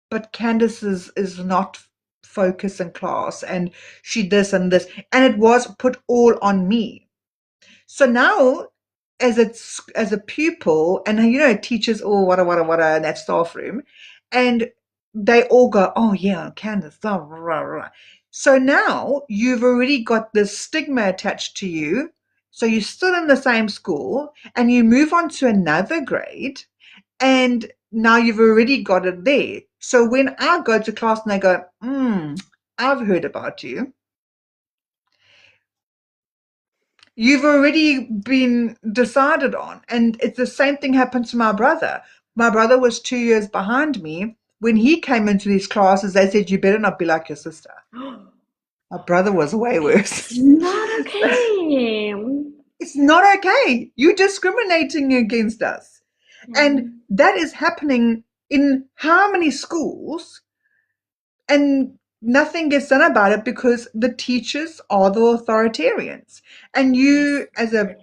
but Candace is not focused in class, and she this and this, and it was put all on me. So now, as a pupil, and teachers all what in that staff room, and they all go, oh yeah, Candace, blah, blah, blah, blah. So now you've already got this stigma attached to you. So you're still in the same school, and you move on to another grade, and now you've already got it there. So when I go to class and they go, I've heard about you. You've already been decided on. And it's the same thing happened to my brother. My brother was 2 years behind me. When he came into these classes, they said, you better not be like your sister. My brother was way worse. It's not okay. It's not okay. You're discriminating against us. And that is happening in how many schools? And nothing gets done about it because the teachers are the authoritarians. And you, as a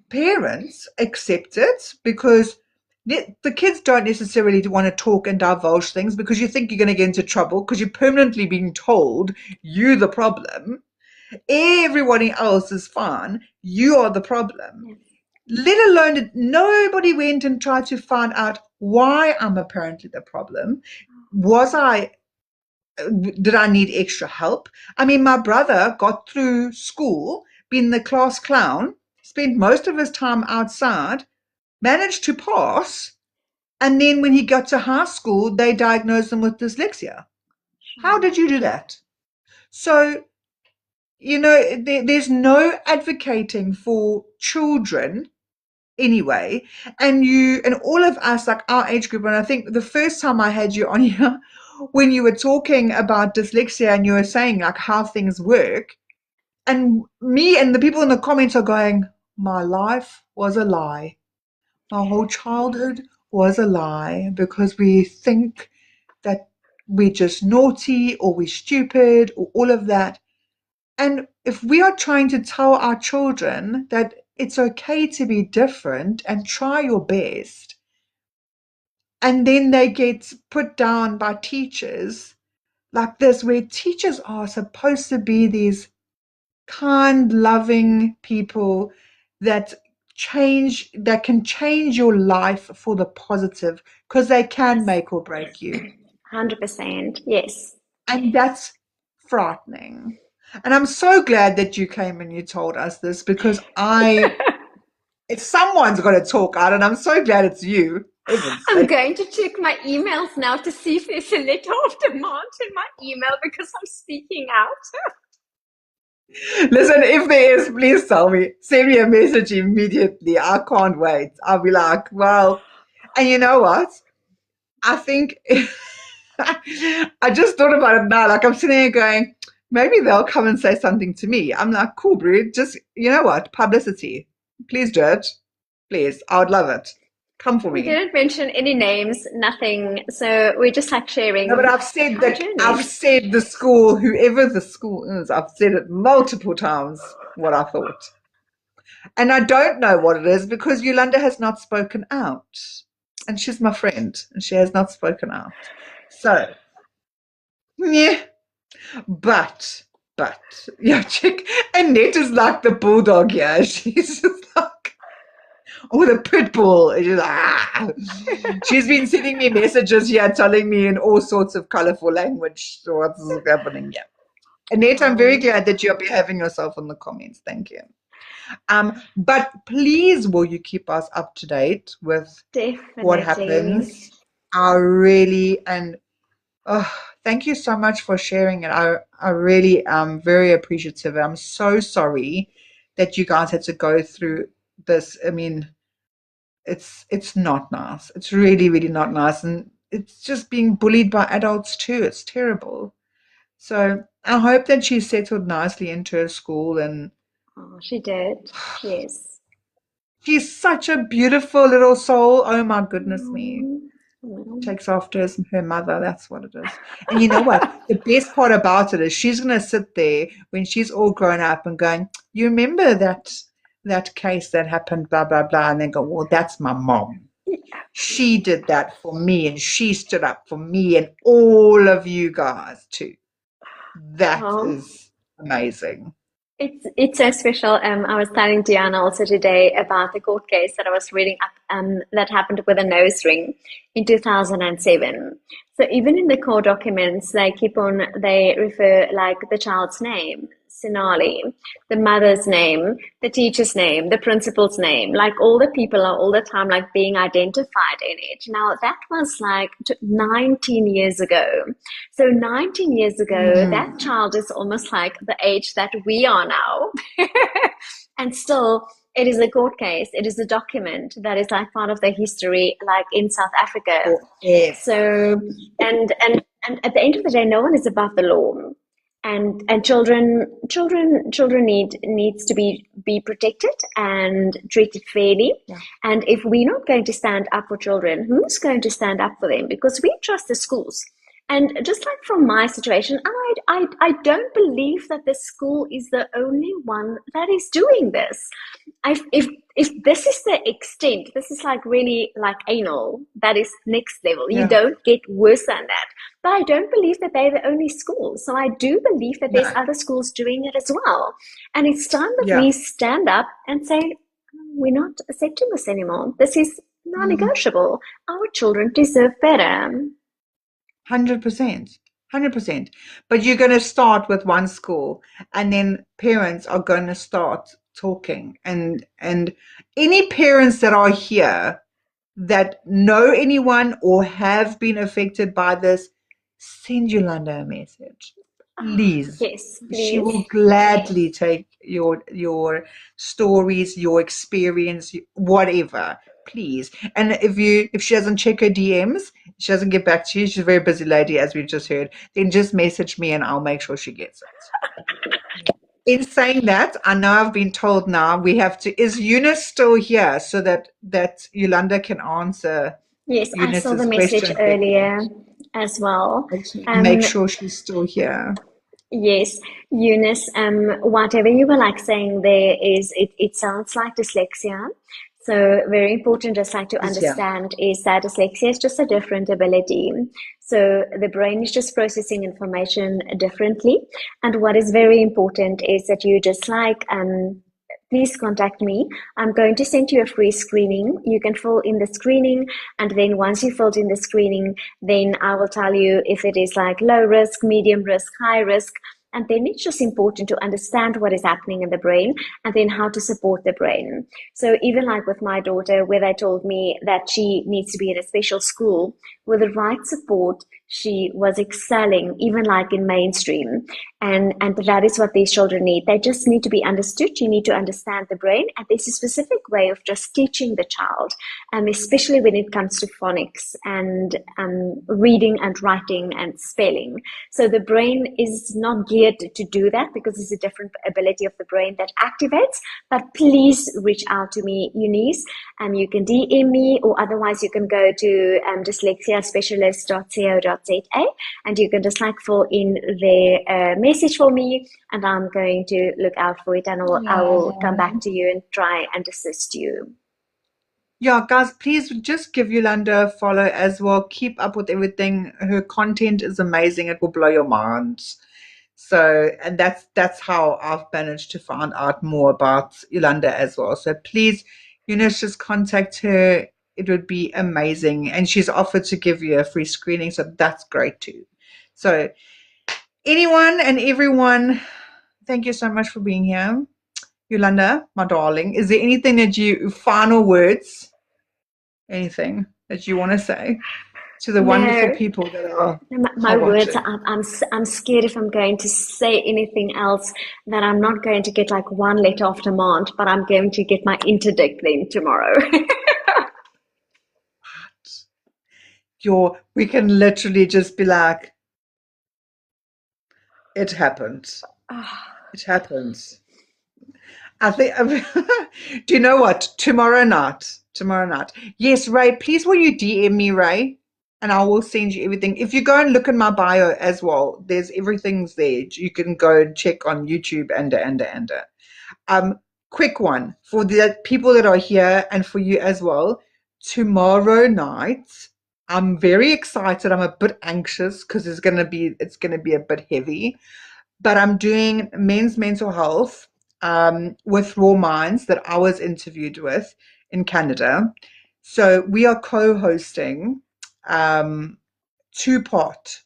parents, accept it because the kids don't necessarily want to talk and divulge things because you think you're going to get into trouble because you're permanently being told you're the problem. Everybody else is fine. You are the problem. Let alone that nobody went and tried to find out why I'm apparently the problem. Did I need extra help? I mean, my brother got through school, being the class clown, spent most of his time outside, managed to pass, and then when he got to high school, they diagnosed him with dyslexia. How did you do that? So, there's no advocating for children anyway. And all of us, like our age group, and I think the first time I had you on here, when you were talking about dyslexia and you were saying like how things work, and me and the people in the comments are going, my life was a lie. My whole childhood was a lie because we think that we're just naughty or we're stupid or all of that. And if we are trying to tell our children that it's okay to be different and try your best, and then they get put down by teachers like this, where teachers are supposed to be these kind, loving people that can change your life for the positive because they can make or break you. 100%, yes. And that's frightening. And I'm so glad that you came and you told us this because if someone's got to talk out, and I'm so glad it's you. I'm going to check my emails now to see if there's a letter of demand in my email because I'm speaking out. Listen, if there is, please tell me. Send me a message immediately. I can't wait. I'll be like, well, and you know what? I think I just thought about it now. Like I'm sitting here going, maybe they'll come and say something to me. I'm like, cool, bro. Just, you know what? Publicity. Please do it. Please. I would love it. Come for me. We didn't mention any names, nothing. So we're just like sharing. No, but I've said the school, whoever the school is, I've said it multiple times what I thought. And I don't know what it is because Yolanda has not spoken out. And she's my friend and she has not spoken out. So, yeah. But, yeah, chick. Annette is like the bulldog here. She's just like, or the pit bull. She's like, ah. She's been sending me messages here telling me in all sorts of colorful language what's happening here. Annette, I'm very glad that you're behaving yourself in the comments. Thank you. But please, will you keep us up to date with Definitely. what happens? I really, and Thank you so much for sharing it. I really am very appreciative. I'm so sorry that you guys had to go through this. I mean, it's not nice. It's really, really not nice. And it's just being bullied by adults too. It's terrible. So I hope that she settled nicely into her school, and Oh, she did. Yes. she's such a beautiful little soul. Oh my goodness me. Mm, mm. Takes after her mother. That's what it is. And you know what? The best part about it is she's going to sit there when she's all grown up and going, "You remember that case that happened, blah blah blah," and then go, "Well, that's my mom. She did that for me, and she stood up for me and all of you guys too." That Oh. is amazing. It's so special. I was telling Diana also today about the court case that I was reading up that happened with a nose ring in 2007. So even in the court documents, they refer like the child's name, Sinali, the mother's name, the teacher's name, the principal's name, like all the people are all the time like being identified in it. Now that was like 19 years ago. So 19 years ago, that Mm, child is almost like the age that we are now. And still, it is a court case. It is a document that is like part of the history, like in South Africa. forever. So, and at the end of the day, no one is above the law. And children needs to be protected and treated fairly. Yeah, And if we're not going to stand up for children, who's going to stand up for them? Because we trust the schools. And just like from my situation, I don't believe that the school is the only one that is doing this. If this is the extent, this is like really like anal, that is next level. You yeah, don't get worse than that. But I don't believe that they're the only school. So I do believe that there's no, other schools doing it as well. And it's time that yeah. we stand up and say, we're not accepting this anymore. This is Mm. non-negotiable. Our children deserve better. 100%. 100%. But you're going to start with one school, and then parents are going to start talking. And any parents that are here that know anyone or have been affected by this, send Yolanda a message. Ah, Please. yes, She will please. gladly take your stories, your experience, whatever. Please. And if she doesn't check her DMs, she doesn't get back to you, she's a very busy lady, as we've just heard, then just message me and I'll make sure she gets it. In saying that, I know I've been told now we have to. Is Eunice still here so that Yolanda can answer Yes, I saw the Eunice's message question quickly? earlier as well. I just want to make Um, sure she's still here. yes, Eunice, whatever you were like saying there is, it sounds like dyslexia. So very important just like to She's here. understand is that dyslexia is just a different ability. So the brain is just processing information differently. And what is very important is that you just like please contact me. I'm going to send you a free screening. You can fill in the screening, and then once you filled in the screening, then I will tell you if it is like low risk, medium risk, high risk. And then it's just important to understand what is happening in the brain and then how to support the brain. So even like with my daughter, where they told me that she needs to be in a special school, with the right support, she was excelling, even like in mainstream. And that is what these children need. They just need to be understood. You need to understand the brain. And there's a specific way of just teaching the child, especially when it comes to phonics and reading and writing and spelling. So the brain is not geared to do that because it's a different ability of the brain that activates. But please reach out to me, Eunice. You can DM me, or otherwise you can go to dyslexiaspecialist.co.za, and you can just like fill in the message for me, and I'm going to look out for it, and I will come back Oh. to you and try and assist you. Yeah, guys, please just give Yolanda a follow as well. Keep up with everything. Her content is amazing. It will blow your minds. So, and that's how I've managed to find out more about Yolanda as well. So please, Eunice, just contact her. It would be amazing. And she's offered to give you a free screening, so that's great too. So anyone and everyone, thank you so much for being here. Yolanda, my darling, is there anything that final words, anything that you want to say? to the wonderful No, people that my are words watching. are up. I'm scared if I'm going to say anything else that I'm not going to get like one letter of demand, but I'm going to get my interdict then tomorrow. We can literally just be like, it happened. It happens. I think, do you know what? Tomorrow night. Yes, Ray, please will you DM me, Ray? And I will send you everything. If you go and look in my bio as well, there's everything's there. You can go and check on YouTube and. Quick one for the people that are here and for you as well. Tomorrow night, I'm very excited. I'm a bit anxious because it's gonna be a bit heavy, but I'm doing men's mental health with Raw Minds that I was interviewed with in Canada. So we are co-hosting two-part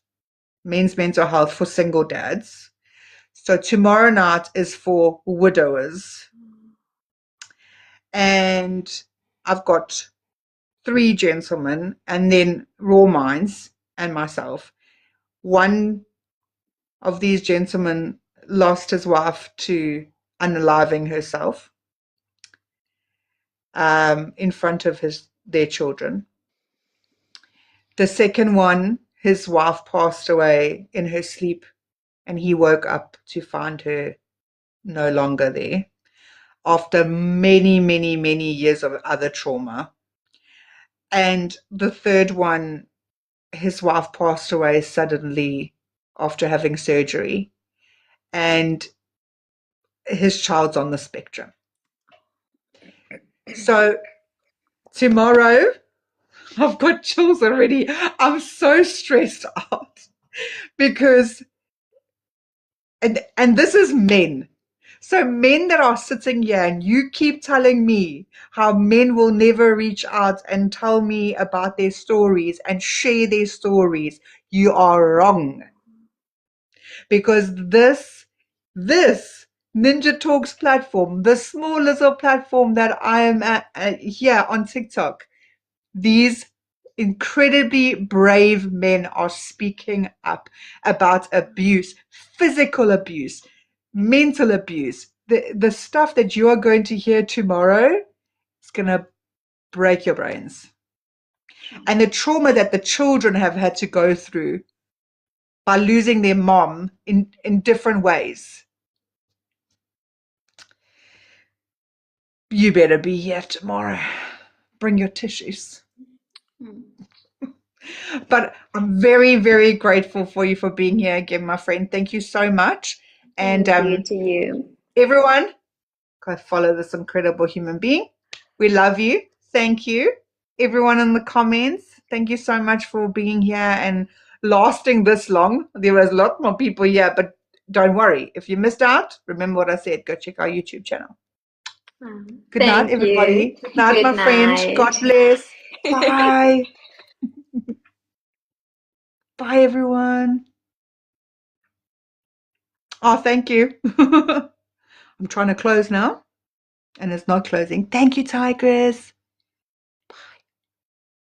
men's mental health for single dads. So tomorrow night is for widowers, and I've got three gentlemen, and then Raw Minds and myself. One of these gentlemen lost his wife to unaliving herself in front of their children. The second one, his wife passed away in her sleep, and he woke up to find her no longer there after many, many, many years of other trauma. And the third one, his wife passed away suddenly after having surgery, and his child's on the spectrum. So tomorrow, I've got chills already. I'm so stressed out because, and this is men. So men that are sitting here and you keep telling me how men will never reach out and tell me about their stories and share their stories, you are wrong. Because this Ninja Talks platform, the small little platform that I am at here on TikTok, these incredibly brave men are speaking up about abuse, physical abuse, mental abuse. The stuff that you are going to hear tomorrow is going to break your brains. And the trauma that the children have had to go through by losing their mom in different ways. You better be here tomorrow. Bring your tissues. But I'm very, very grateful for you for being here again, my friend. Thank you so much. And Thank you to you. everyone, go follow this incredible human being. We love you. Thank you. Everyone in the comments, thank you so much for being here and lasting this long. There was a lot more people here, but don't worry. If you missed out, remember what I said. Go check our YouTube channel. Good night, Thank you. everybody. Good night, Good my friend. God night. bless. Bye. Bye, everyone. Oh, thank you. I'm trying to close now, and it's not closing. Thank you, Tigress.